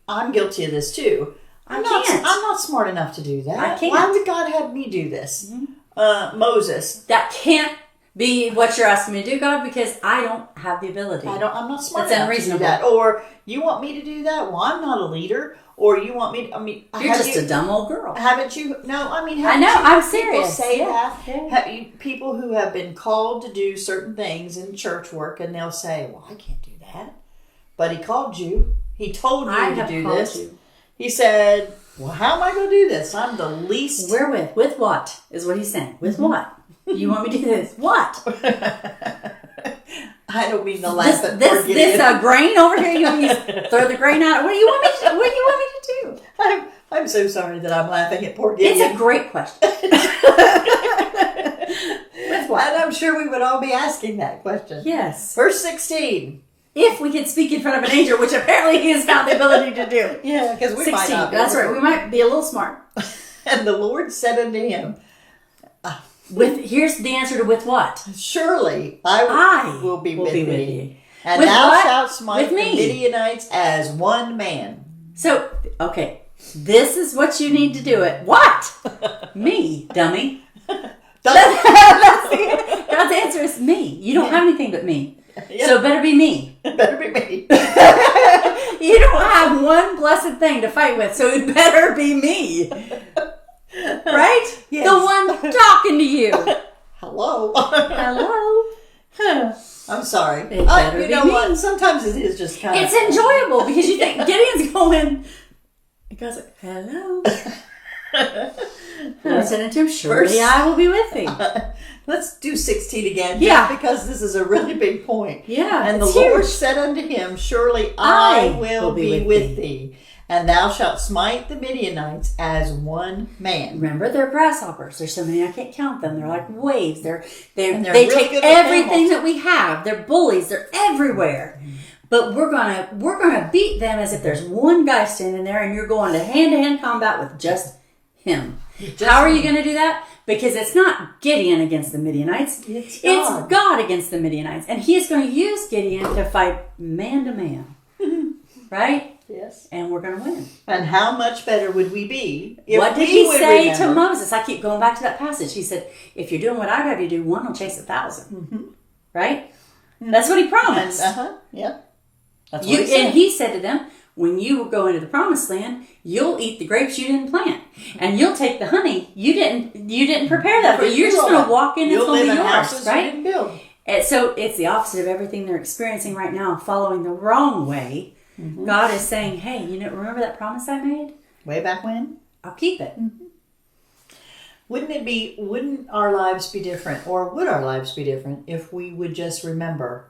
I'm guilty of this too. I'm can't. not smart enough to do that. I can't. Why would God have me do this? Moses. That can't be what you're asking me to do, God, because I don't have the ability. I'm not smart That's enough to do unreasonable. that. Or you want me to do that? Well, I'm not a leader. Or you want me to, You're just a dumb old girl. Haven't you? No, haven't I know, you I'm heard serious. People say Yeah, that. yeah. Have you, people who have been called to do certain things in church work, and they'll say, "Well, I can't do that," but He called you. He told you I to have do called this. you. He said, "Well, how am I going to do this? I'm the least." Wherewith? With what? Is what he's saying. With what? You want me to do this? What? I don't mean to laugh at This Gideon. grain over here. You want me to throw the grain out? What do you want me to? What do you want me to do? I'm so sorry that I'm laughing at poor Gideon. It's a great question. With what? And I'm sure we would all be asking that question. Yes. Verse 16. If we could speak in front of an angel, which apparently he has found the ability to do. Yeah, because we might 16. not. That's right. We might be a little smart. And the Lord said unto him, Here's the answer to with what? surely I will be with thee. And With thou what? shalt smite With the me. Midianites as one man. So, okay. This is what you need to do it. What? Me, dummy. God's answer is me. You don't have anything but me. Yeah. So it better be me. Better be me. You don't have one blessed thing to fight with, so it better be me. Right? Yes. The one talking to you. Hello. Hello. I'm sorry. It better You be know me. what? Sometimes it is just kind It's of... enjoyable because you think Gideon's going. It goes like, hello. I said unto him, surely I will be with thee. Let's do 16 again. Yeah. Just because this is a really big point. Yeah. And the it's Lord huge. said unto him, surely I will be with thee. thee. And thou shalt smite the Midianites as one man. Remember, they're grasshoppers. There's so many I can't count them. They're like waves. And They they're real take good with everything animals. that we have. They're bullies. They're everywhere. But we're gonna beat them as if there's one guy standing there, and you're going to hand combat with just him. How are you going to do that? Because it's not Gideon against the Midianites. It's It's God against the Midianites, and He is going to use Gideon to fight man to man. Right? Yes. And we're going to win. And how much better would we be if What did we He would say to remember- Moses? I keep going back to that passage. He said, if you're doing what I'd have you do, one will chase 1,000. Right? That's what He promised. Yeah. That's what he And said. He said to them, when you go into the promised land, you'll eat the grapes you didn't plant, and you'll take the honey you didn't prepare that for. You're just going to walk in and it's You'll going to live be in yours, houses you right? didn't build. And so it's the opposite of everything they're experiencing right now, following the wrong way. God is saying, hey, remember that promise I made? Way back when? I'll keep it. Wouldn't our lives be different, or would our lives be different if we would just remember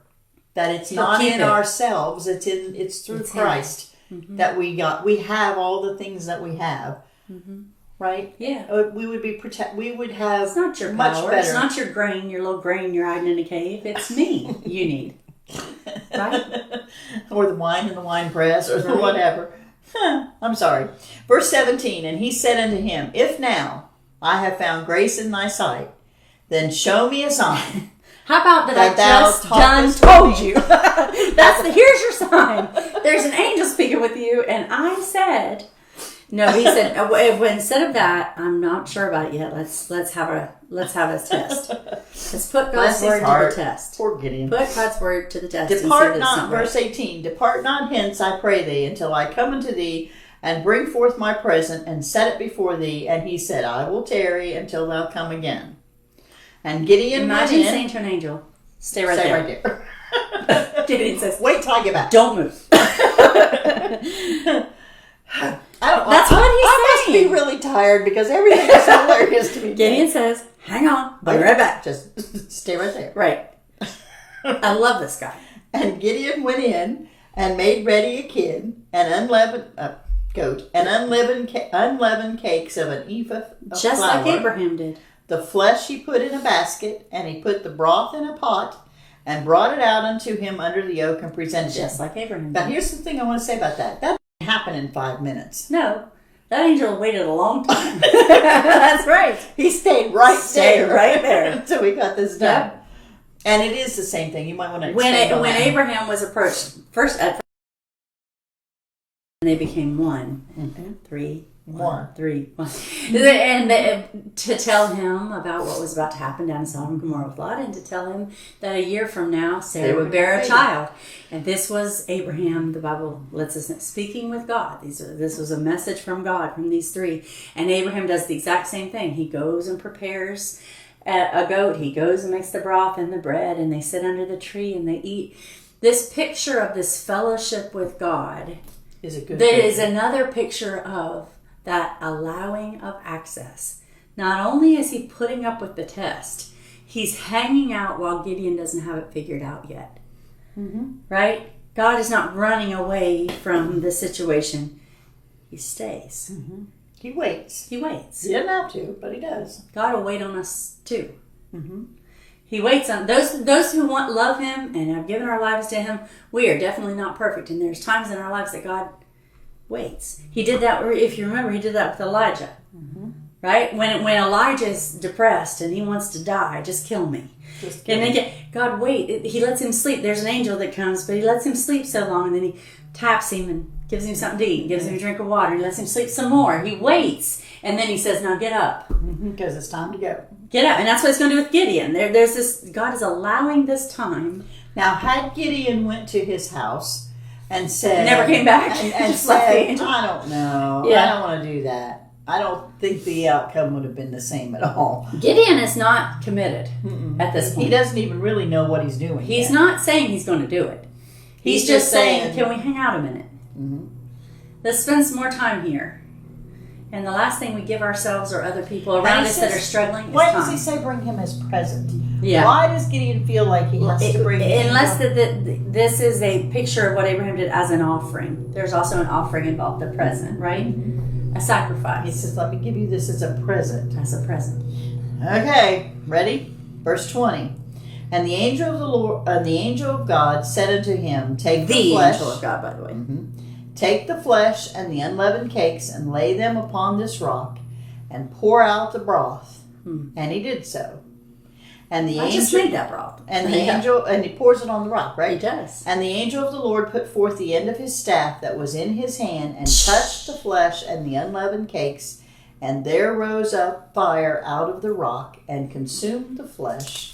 that it's He'll not keep in it. ourselves, it's through It's Christ that we have all the things that we have. Right? Yeah. We would be we would have It's not your much power. better. It's not your grain, your little grain you're hiding in a cave. It's me you need. Right? Or the wine in the wine press, or whatever. I'm sorry. Verse 17, and he said unto him, if now I have found grace in thy sight, then show me a sign. How about that I thou just talkest done with told me. you? Here's your sign. There's an angel speaking with you, and I said, no, he said, instead of that, I'm not sure about it yet. Let's have a test. Let's put God's Bless his word to heart. the test. Poor Gideon. Put God's word to the test. and see Depart that it's not, right. verse 18, depart not hence, I pray thee, until I come unto thee, and bring forth my present, and set it before thee. And he said, I will tarry until thou come again. And Gideon Imagine went in. saying to an angel, stay right Stay there. right there. Gideon says, Wait till I get back. don't move. That's what he's I must saying. be really tired because everything is hilarious to me. Gideon says, hang on, I'll be right back. Just stay right there. Right. I love this guy. And Gideon went in and made ready a kid, and unleavened goat, and unleavened cakes of an ephah of Just flour. like Abraham did. The flesh he put in a basket, and he put the broth in a pot, and brought it out unto him under the oak, and presented Just it. like Abraham Now did. here's the thing I want to say about that. That happen in 5 minutes. No, that angel waited a long time. That's right. He stayed right there until we got this done. Yeah. And it is the same thing. You might want to when Abraham was approached first, and they became one. Mm-hmm. Three. One. And to tell him about what was about to happen down in Sodom and Gomorrah with Lot, and to tell him that a year from now Sarah would bear a child. And this was Abraham, the Bible lets us know, speaking with God. This was a message from God, from these three. And Abraham does the exact same thing. He goes and prepares a goat. He goes and makes the broth and the bread, and they sit under the tree and they eat. This picture of this fellowship with God is a good that picture. Is another picture of that allowing of access. Not only is he putting up with the test, he's hanging out while Gideon doesn't have it figured out yet. Mm-hmm. Right? God is not running away from the situation. He stays. Mm-hmm. He waits. He waits. He doesn't have to, but he does. God will wait on us too. Mm-hmm. He waits on those who love him and have given our lives to him. We are definitely not perfect, and there's times in our lives that God waits. He did that, if you remember, he did that with Elijah. Mm-hmm. Right? When Elijah's depressed and he wants to die, just kill me. God wait. He lets him sleep. There's an angel that comes, but he lets him sleep so long, and then he taps him and gives him something to eat, and gives him a drink of water, and lets him sleep some more. He waits, and then he says, now get up. Because it's time to go. Get up. And that's what he's going to do with Gideon. There's this, God is allowing this time. Now, had Gideon went to his house and said... Never came back. And said, I don't know. Yeah. I don't want to do that. I don't think the outcome would have been the same at all. Gideon is not committed at this point. He doesn't even really know what he's doing. He's not saying he's going to do it. He's just saying, can we hang out a minute? Mm-hmm. Let's spend some more time here. And the last thing we give ourselves or other people around us that are struggling is why time. Why does he say bring him as present? Yeah. Why does Gideon feel like he has to bring him? Unless this is a picture of what Abraham did as an offering. There's also an offering involved, the present, right? A sacrifice. He says, let me give you this as a present. As a present. Okay, ready? Verse 20. And the angel of the Lord, the angel of God said unto him, take the flesh. Angel of God, by the way. Mm-hmm. Take the flesh and the unleavened cakes and lay them upon this rock and pour out the broth. And he did so. And the angel just made that broth. And the angel, and he pours it on the rock, right? He does. And the angel of the Lord put forth the end of his staff that was in his hand and touched the flesh and the unleavened cakes. And there rose up fire out of the rock and consumed the flesh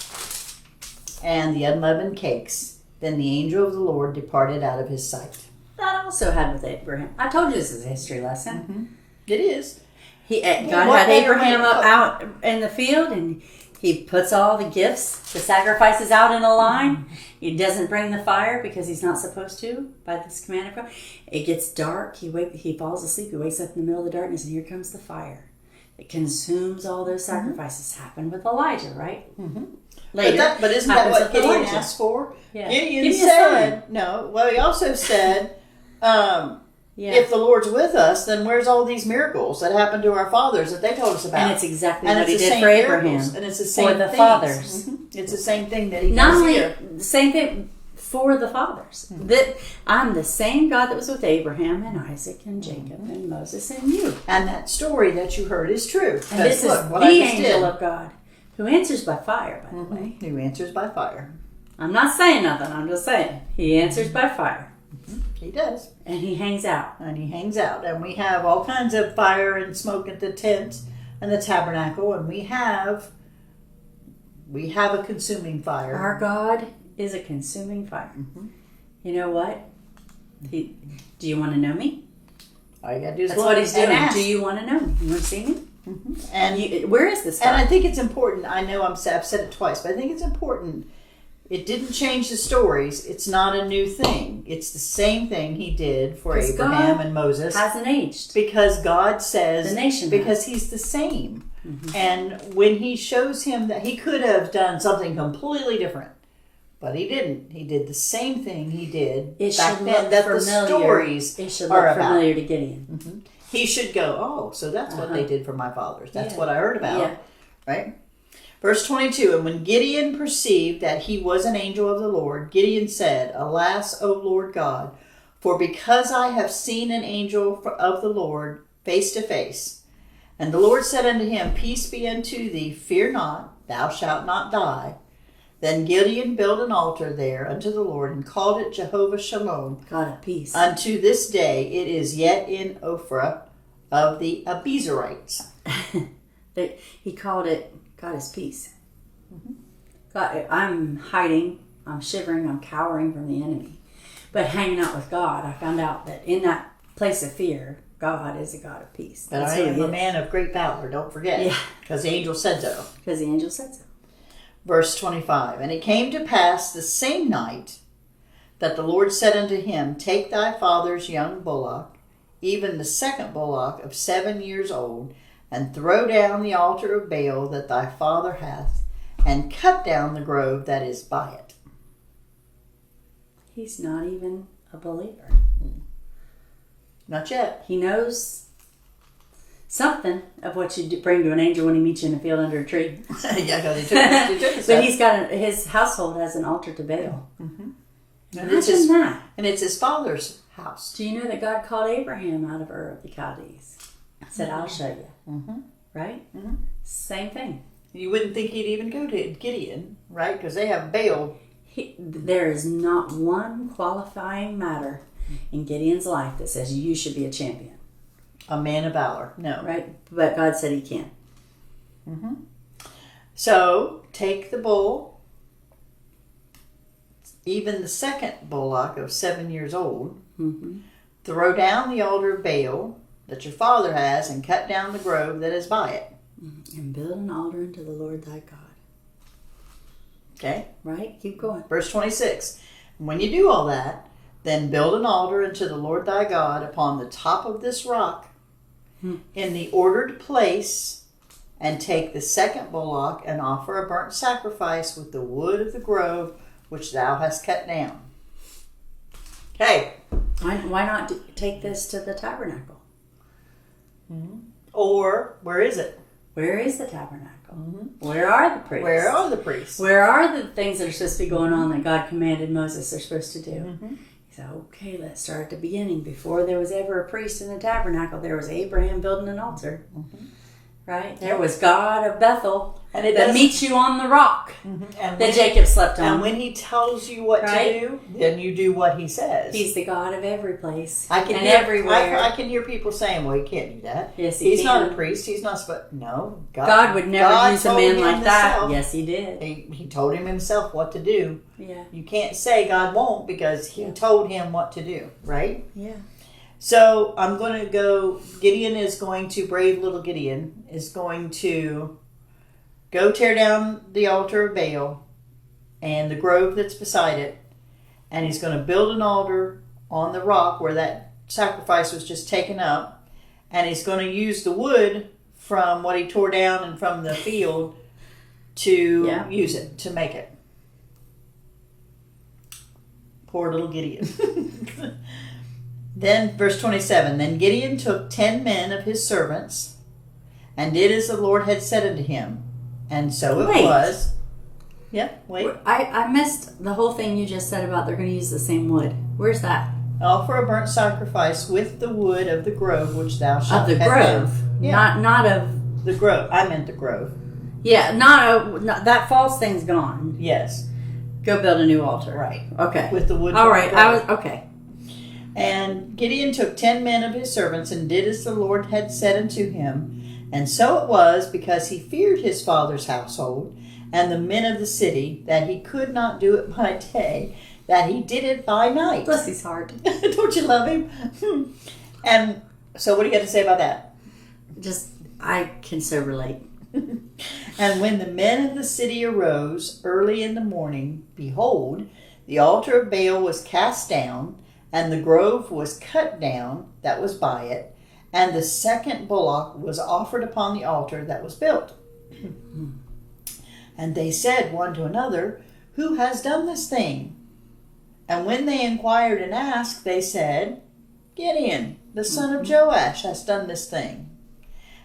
and the unleavened cakes. Then the angel of the Lord departed out of his sight. That also had with Abraham. I told you this is a history lesson. Mm-hmm. It is. God had Abraham up out in the field, and he puts all the gifts, the sacrifices out in a line. He doesn't bring the fire because he's not supposed to by this command of God. It gets dark. He falls asleep. He wakes up in the middle of the darkness, and here comes the fire. It consumes all those sacrifices. Happened with Elijah, right? Mm-hmm. Later. But isn't that what Gideon asked for? Yeah. Gideon said, no. Well, he also said, if the Lord's with us, then where's all these miracles that happened to our fathers that they told us about? And it's exactly what he did for Abraham. And it's the same for the fathers. Mm-hmm. It's the same thing that he not does only here. The same thing for the fathers. Mm-hmm. That I'm the same God that was with Abraham and Isaac and Jacob and Moses and you. And that story that you heard is true. And this is the angel of God who answers by fire, by the way. Who answers by fire. I'm not saying nothing. I'm just saying he answers by fire. Mm-hmm. He does. And he hangs out. And he hangs out. And we have all kinds of fire and smoke at the tent and the tabernacle. And we have a consuming fire. Our God is a consuming fire. Mm-hmm. You know what? Do you want to know me? All you got to do is That's what he's doing. Do you want to know me? You want to see me? Mm-hmm. And where is this God? And I think it's important. I know I've said it twice, but I think it's important. It didn't change the stories. It's not a new thing. It's the same thing he did for Abraham and Moses. Hasn't aged. Because God says, the nation because he's the same. Mm-hmm. And when he shows him that he could have done something completely different, but he didn't. He did the same thing he did back then that the stories it should look familiar to Gideon. Mm-hmm. He should go, oh, so that's what they did for my fathers. That's what I heard about. Right? Verse 22, and when Gideon perceived that he was an angel of the Lord, Gideon said, Alas, O Lord God, For because I have seen an angel of the Lord face to face. And the Lord said unto him, Peace be unto thee, fear not, thou shalt not die. Then Gideon built an altar there unto the Lord, and called it Jehovah Shalom. God of peace. Unto this day it is yet in Ophrah of the Abiezrites. He called it God is peace. God, I'm hiding, I'm shivering, I'm cowering from the enemy. But hanging out with God, I found out that in that place of fear, God is a God of peace. But I am a man of great valor, don't forget. Yeah. Because the angel said so. Because the angel said so. Verse 25, And it came to pass the same night that the Lord said unto him, Take thy father's young bullock, even the second bullock of 7 years old, and throw down the altar of Baal that thy father hath, and cut down the grove that is by it. He's not even a believer. Not yet. He knows something of what you bring to an angel when he meets you in a field under a tree. Yeah, because he took his But he's got his household has an altar to Baal. Mm-hmm. Imagine that. And it's his father's house. Do you know that God called Abraham out of Ur of the Chaldees? Said, I'll show you. Mm-hmm. Right? Mm-hmm. Same thing. You wouldn't think he'd even go to Gideon, right? Because they have Baal. There is not one qualifying matter in Gideon's life that says you should be a champion. A man of valor. No. Right? But God said he can. Mm-hmm. So, take the bull, even the second bullock of 7 years old, throw down the altar of Baal that your father has, and cut down the grove that is by it. And build an altar unto the Lord thy God. Okay? Right? Keep going. Verse 26. When you do all that, then build an altar unto the Lord thy God upon the top of this rock, in the ordered place, and take the second bullock and offer a burnt sacrifice with the wood of the grove which thou hast cut down. Okay. Why not take this to the tabernacle? Mm-hmm. Or, where is it? Where is the tabernacle? Mm-hmm. Where are the priests? Where are the priests? Where are the things that are supposed to be going on that God commanded Moses they're supposed to do? Mm-hmm. He said, okay, let's start at the beginning. Before there was ever a priest in the tabernacle, there was Abraham building an altar. Mm-hmm. Right? There was God of Bethel that meets you on the rock that Jacob slept on. And when he tells you what to do, then you do what he says. He's the God of every place everywhere. I can hear people saying, well, he can't do that. Yes, He's not a priest. He's not supposed. No. God would never use a man like that. Yes, he did. He told him himself what to do. Yeah. You can't say God won't because he told him what to do, right? Yeah. So I'm going to go, brave little Gideon is going to go tear down the altar of Baal and the grove that's beside it. And he's going to build an altar on the rock where that sacrifice was just taken up. And he's going to use the wood from what he tore down and from the field to use it, to make it. Poor little Gideon. Then, verse 27, Then Gideon took 10 men of his servants, and did as the Lord had said unto him. And so it was. Yeah, wait. I missed the whole thing you just said about they're going to use the same wood. Where's that? Offer a burnt sacrifice with the wood of the grove which thou shalt Of the grove. Yeah. Not of... The grove. I meant the grove. Yeah, that false thing's gone. Yes. Go build a new altar. Right. Okay. With the wood. All right. Okay. And Gideon took 10 men of his servants and did as the Lord had said unto him. And so it was, because he feared his father's household and the men of the city, that he could not do it by day, that he did it by night. Bless his heart. Don't you love him? And so what do you got to say about that? I can so relate. And when the men of the city arose early in the morning, behold, the altar of Baal was cast down, and the grove was cut down that was by it, and the second bullock was offered upon the altar that was built. And they said one to another, Who has done this thing? And when they inquired and asked, they said, Gideon, the son of Joash, has done this thing.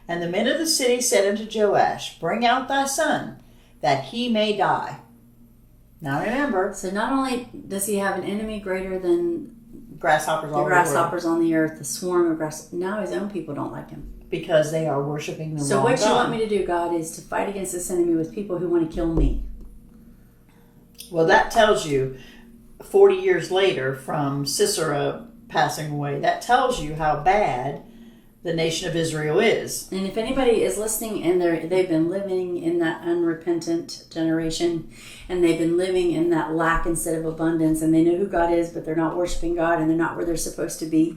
And the men of the city said unto Joash, Bring out thy son, that he may die. Now remember. So not only does he have an enemy greater than grasshoppers all over the world. grasshoppers on the earth, the swarm of grasshoppers. Now his own people don't like him. Because they are worshiping the wrong God. So what you want me to do, God, is to fight against this enemy with people who want to kill me. Well, that tells you, 40 years later from Sisera passing away, that tells you how bad the nation of Israel is. And if anybody is listening and they've been living in that unrepentant generation, and they've been living in that lack instead of abundance, and they know who God is, but they're not worshiping God, and they're not where they're supposed to be,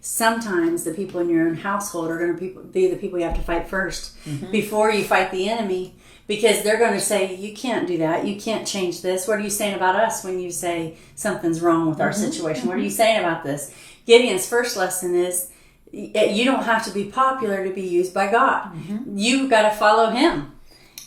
sometimes the people in your own household are going to be the people you have to fight first before you fight the enemy, because they're going to say, you can't do that, you can't change this. What are you saying about us when you say something's wrong with our situation? What are you saying about this? Gideon's first lesson is, you don't have to be popular to be used by God. You got to follow him.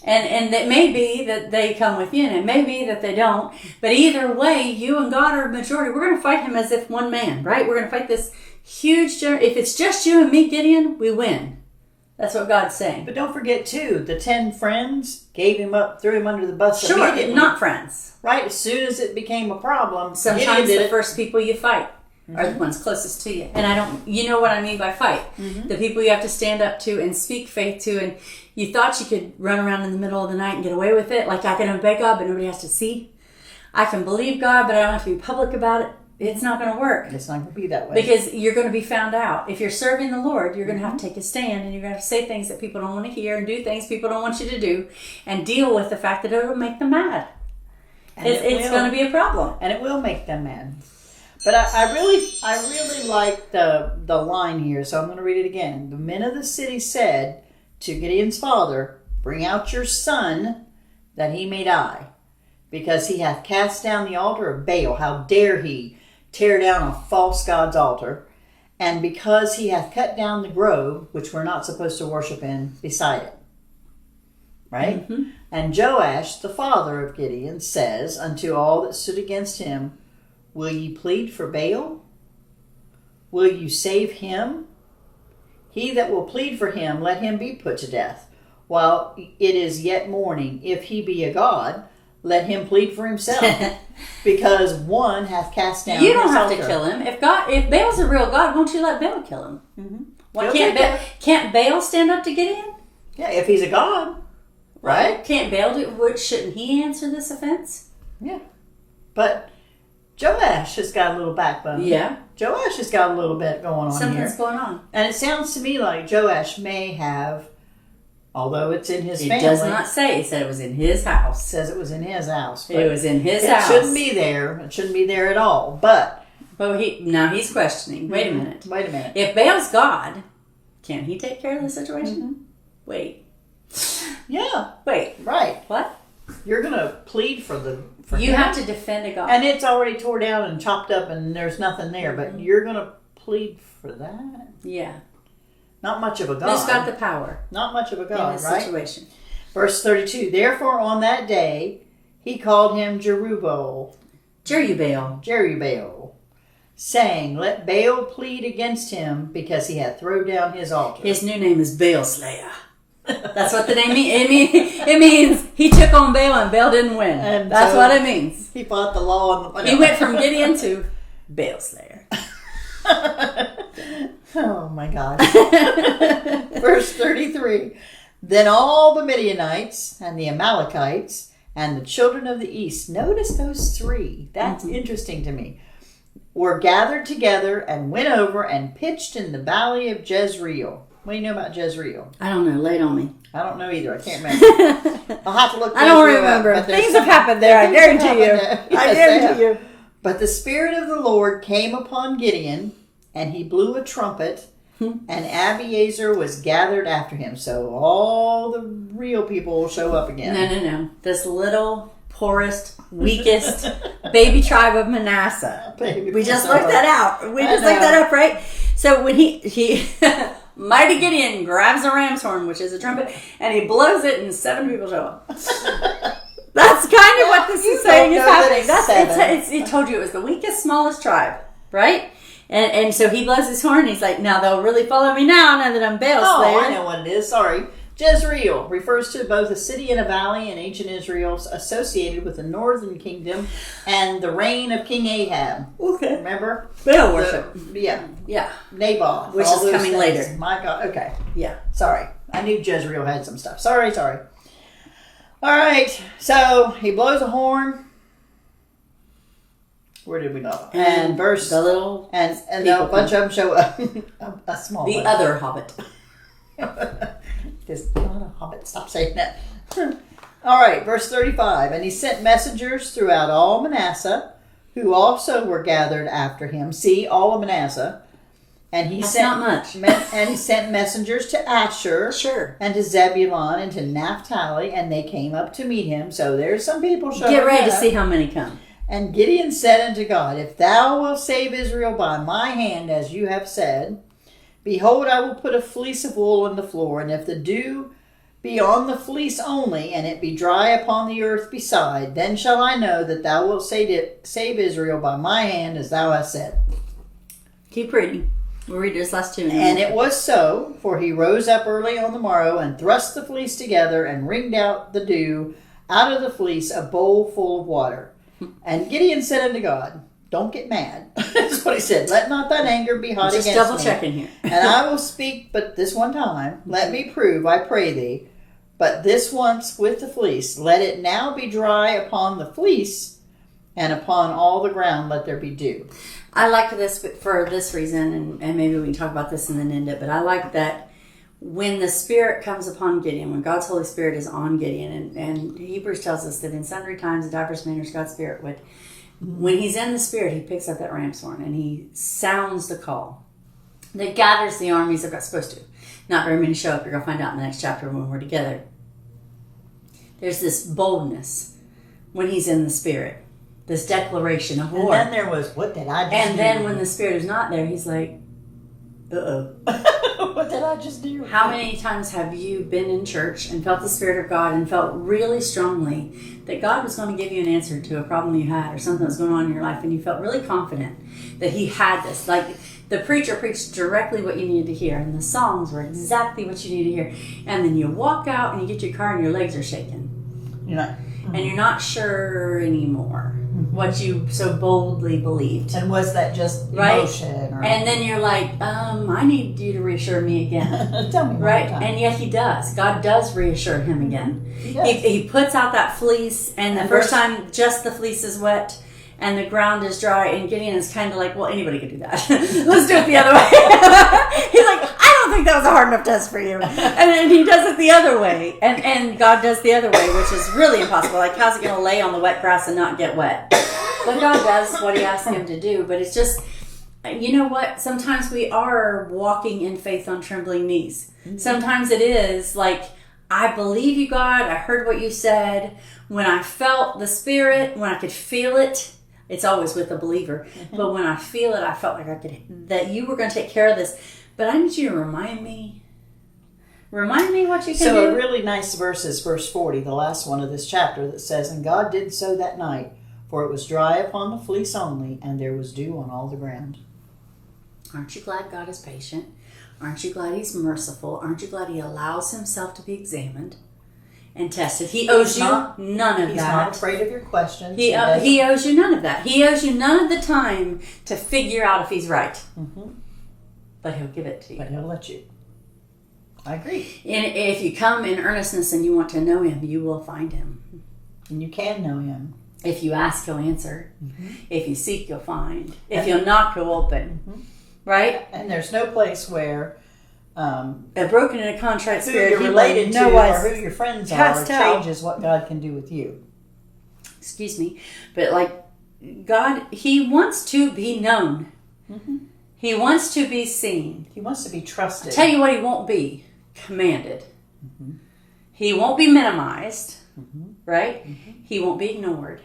And it may be that they come with you, and it may be that they don't. But either way, you and God are a majority. We're going to fight him as if one man, right? We're going to fight this huge if it's just you and me, Gideon, we win. That's what God's saying. But don't forget, too, the 10 friends gave him up, threw him under the bus. Sure, not friends. Right, as soon as it became a problem, sometimes the first people you fight are the ones closest to you. And you know what I mean by fight. The people you have to stand up to and speak faith to. And you thought you could run around in the middle of the night and get away with it. Like, I can obey God, but nobody has to see. I can believe God, but I don't have to be public about it. It's not going to work. It's not going to be that way. Because you're going to be found out. If you're serving the Lord, you're going to have to take a stand, and you're going to have to say things that people don't want to hear, and do things people don't want you to do, and deal with the fact that it'll make them mad. It's going to be a problem. And it will make them mad. But I really like the line here, so I'm going to read it again. The men of the city said to Gideon's father, bring out your son, that he may die, because he hath cast down the altar of Baal. How dare he tear down a false god's altar? And because he hath cut down the grove, which we're not supposed to worship in, beside it. Right? And Joash, the father of Gideon, says unto all that stood against him, will ye plead for Baal? Will you save him? He that will plead for him, let him be put to death. While it is yet morning, if he be a god, let him plead for himself. Because one hath cast down You don't his have altar. to kill him. If Baal's a real god, won't you let Baal kill him? Why can't Baal stand up to Gideon? Yeah, if he's a god. Right? Can't Baal do? Shouldn't he answer this offense? Yeah. But Joash has got a little backbone. Yeah. Joash has got a little bit going on Something's going on. And it sounds to me like Joash may have, although it's in his family. It does not say. It said it was in his house. It says it was in his house. It was in his house. It shouldn't be there. It shouldn't be there at all. But now he's questioning. Wait a minute. Wait a minute. If Baal's God, can he take care of the situation? Wait. Yeah. Wait. Right. What? You're going to plead for you him. have to defend a God. And it's already tore down and chopped up and there's nothing there. But you're going to plead for that? Yeah. Not much of a God. Who's got the power? Not much of a God, in this right? situation. Verse 32. Therefore on that day he called him Jerubbaal, saying, let Baal plead against him, because he hath thrown down his altar. His new name is Baal Slayer. That's what the name means. It means he took on Baal and Baal didn't win. And that's what it means. He fought the law. He went from Gideon to Baal Slayer. Oh my gosh. Verse 33. Then all the Midianites and the Amalekites and the children of the east, notice those three. That's interesting to me. Were gathered together and went over and pitched in the valley of Jezreel. What do you know about Jezreel? I don't know. Lay it on me. I don't know either. I can't remember. I'll have to look. I don't remember. Things have happened there. I guarantee you. I guarantee you. But the Spirit of the Lord came upon Gideon, and he blew a trumpet, and Abiezer was gathered after him. So all the real people will show up again. No. This little, poorest, weakest baby tribe of Manasseh. We just looked that out. We just looked that up, right? So when he mighty Gideon grabs a ram's horn, which is a trumpet, and he blows it, and 7 people show up. That's kind of what this is saying is happening. It told you it was the weakest, smallest tribe, right? And so he blows his horn, and he's like, now they'll really follow me now that I'm Baal Slayer. Oh, I know what it is. Sorry. Jezreel refers to both a city and a valley in ancient Israel associated with the northern kingdom and the reign of King Ahab. Okay. Remember? Baal worship. Yeah. Naboth. Which is coming later. My God. Okay. Yeah. Sorry. I knew Jezreel had some stuff. Sorry. All right. So he blows a horn. Where did we go? And verse the little and a bunch of them show up. A small the one. other hobbit. There's not a hobbit. Stop saying that. All right, verse 35. And he sent messengers throughout all Manasseh, who also were gathered after him. See, all of Manasseh. And he That's sent not much. And he sent messengers to Asher, Sure, and to Zebulun, and to Naphtali, and they came up to meet him. So there's some people showing up. Get ready to see how many come. And Gideon said unto God, If thou wilt save Israel by my hand, as you have said, behold, I will put a fleece of wool on the floor, and if the dew be on the fleece only, and it be dry upon the earth beside, then shall I know that thou wilt save Israel by my hand, as thou hast said. Keep reading. We'll read this last two. And it was so, for he rose up early on the morrow, and thrust the fleece together, and wringed out the dew out of the fleece, a bowl full of water. And Gideon said unto God, Don't get mad. That's what he said. Let not thine anger be hot against me. Just double checking here. And I will speak but this one time. Let me prove, I pray thee. But this once with the fleece. Let it now be dry upon the fleece, and upon all the ground let there be dew. I like this for this reason, and maybe we can talk about this and then end it, but I like that when the Spirit comes upon Gideon, when God's Holy Spirit is on Gideon, and Hebrews tells us that in sundry times, in diverse manners, God's Spirit would, when he's in the Spirit, he picks up that ram's horn and he sounds the call that gathers the armies that God's supposed to. Not very many show up. You're going to find out in the next chapter when we're together. There's this boldness when he's in the Spirit, this declaration of war. And then there was, what did I just do? And then when the Spirit is not there, he's like, uh-oh. What did I just do? How many times have you been in church and felt the Spirit of God and felt really strongly that God was going to give you an answer to a problem you had or something that was going on in your life, and you felt really confident that he had this? Like, the preacher preached directly what you needed to hear, and the songs were exactly what you needed to hear. And then you walk out and you get your car and your legs are shaking. And you're not sure anymore what you so boldly believed. And was that just emotion? Or... And then you're like, I need you to reassure me again. Tell me right? And yet he does. God does reassure him again. He puts out that fleece, and the first time just the fleece is wet and the ground is dry, and Gideon is kind of like, well, anybody could do that. Let's do it the other way. He's like, I don't think that was a hard enough test for you. And then he does it the other way. And God does the other way, which is really impossible. Like, how's he going to lay on the wet grass and not get wet? But God does what he asks him to do. But it's just, you know what? Sometimes we are walking in faith on trembling knees. Mm-hmm. Sometimes it is like, I believe you, God. I heard what you said. When I felt the Spirit, when I could feel it, it's always with a believer. Mm-hmm. But when I feel it, I felt like that you were going to take care of this. But I need you to remind me what you can do. So a really nice verse is verse 40, the last one of this chapter, that says, And God did so that night, for it was dry upon the fleece only, and there was dew on all the ground. Aren't you glad God is patient? Aren't you glad he's merciful? Aren't you glad he allows himself to be examined and tested? He owes you none of that. He's not afraid of your questions. He owes you none of that. He owes you none of the time to figure out if he's right. Mm-hmm. But he'll give it to you. But he'll let you. I agree. And if you come in earnestness and you want to know him, you will find him. And you can know him. If you ask, he'll answer. Mm-hmm. If you seek, you'll find. If you'll knock, he'll open. Mm-hmm. Right? And there's no place where a broken and a contrite who spirit, you're related to or who your friends are changes what God can do with you. Excuse me. But like God, he wants to be known. Mm-hmm. He wants to be seen. He wants to be trusted. I'll tell you what he won't be. Commanded. Mm-hmm. He won't be minimized. Mm-hmm. Right? Mm-hmm. He won't be ignored.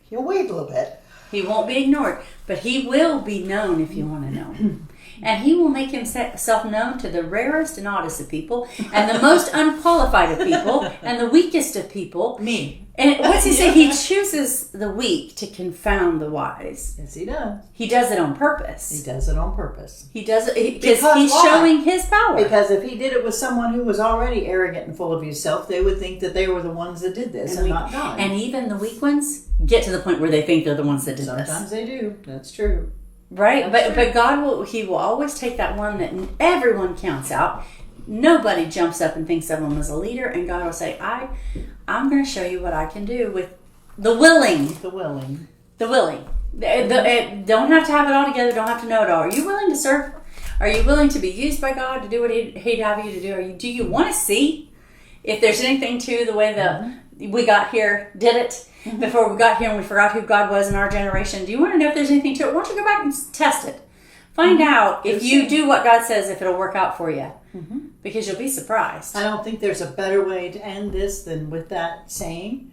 He'll wait a little bit. He won't be ignored. But he will be known if you want to know him. and he will make himself known to the rarest and oddest of people, and the most unqualified of people, and the weakest of people. Me. And what's he say? He chooses the weak to confound the wise. Yes, he does. He does it on purpose. He does it on purpose. He does it because he's showing his power. Because if he did it with someone who was already arrogant and full of himself, they would think that they were the ones that did this and not God. And even the weak ones get to the point where they think they're the ones that did this. Sometimes they do. That's true. Right? But God will always take that one that everyone counts out. Nobody jumps up and thinks of them as a leader, and God will say, I'm going to show you what I can do with the willing. The willing. The willing. Don't have to have it all together, don't have to know it all. Are you willing to serve? Are you willing to be used by God to do what He'd have you to do? Do you want to see if there's anything to the way that we got here, did it? Before we got here and we forgot who God was in our generation. Do you want to know if there's anything to it? Why don't you go back and test it? Find out if you do what God says, if it'll work out for you. Because you'll be surprised. I don't think there's a better way to end this than with that saying.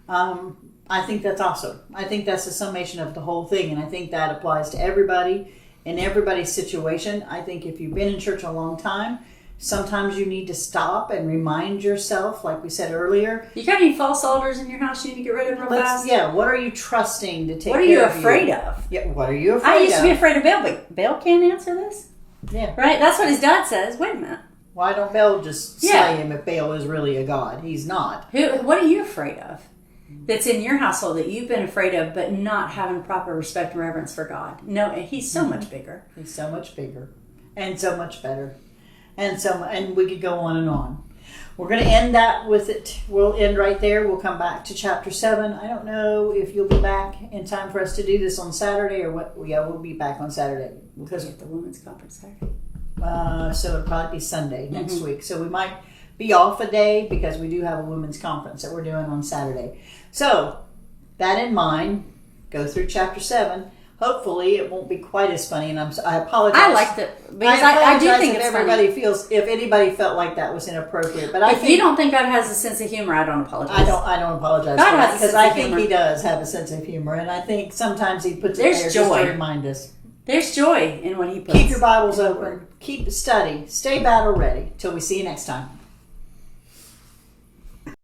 I think that's awesome. I think that's the summation of the whole thing. And I think that applies to everybody in everybody's situation. I think if you've been in church a long time, sometimes you need to stop and remind yourself, like we said earlier. You got any false altars in your house you need to get rid of real fast? Yeah, what are you trusting to take care of? What are you afraid of? Yeah, what are you afraid of? I used to be afraid of Baal, but Baal can't answer this? Yeah. Right? That's what his dad says. Wait a minute. Why don't Baal just slay him if Baal is really a god? He's not. What are you afraid of that's in your household that you've been afraid of but not having proper respect and reverence for God? No, he's so much bigger. He's so much bigger and so much better. And we could go on and on. We're going to end that with it. We'll end right there. We'll come back to chapter 7. I don't know if you'll be back in time for us to do this on Saturday or what. Yeah, we'll be back on Saturday. Because at the women's conference Saturday. So it'll probably be Sunday next week. So we might be off a day because we do have a women's conference that we're doing on Saturday. So that in mind, go through chapter 7. Hopefully it won't be quite as funny, and I apologize. I liked it because I do think it's everybody funny. If anybody felt like that was inappropriate, but if you don't think God has a sense of humor, I don't apologize. I don't apologize God for that has because I think He does have a sense of humor, and I think sometimes He puts it there just to remind us. There's joy in what He puts. Keep your Bibles open. Keep study. Stay battle ready. Till we see you next time.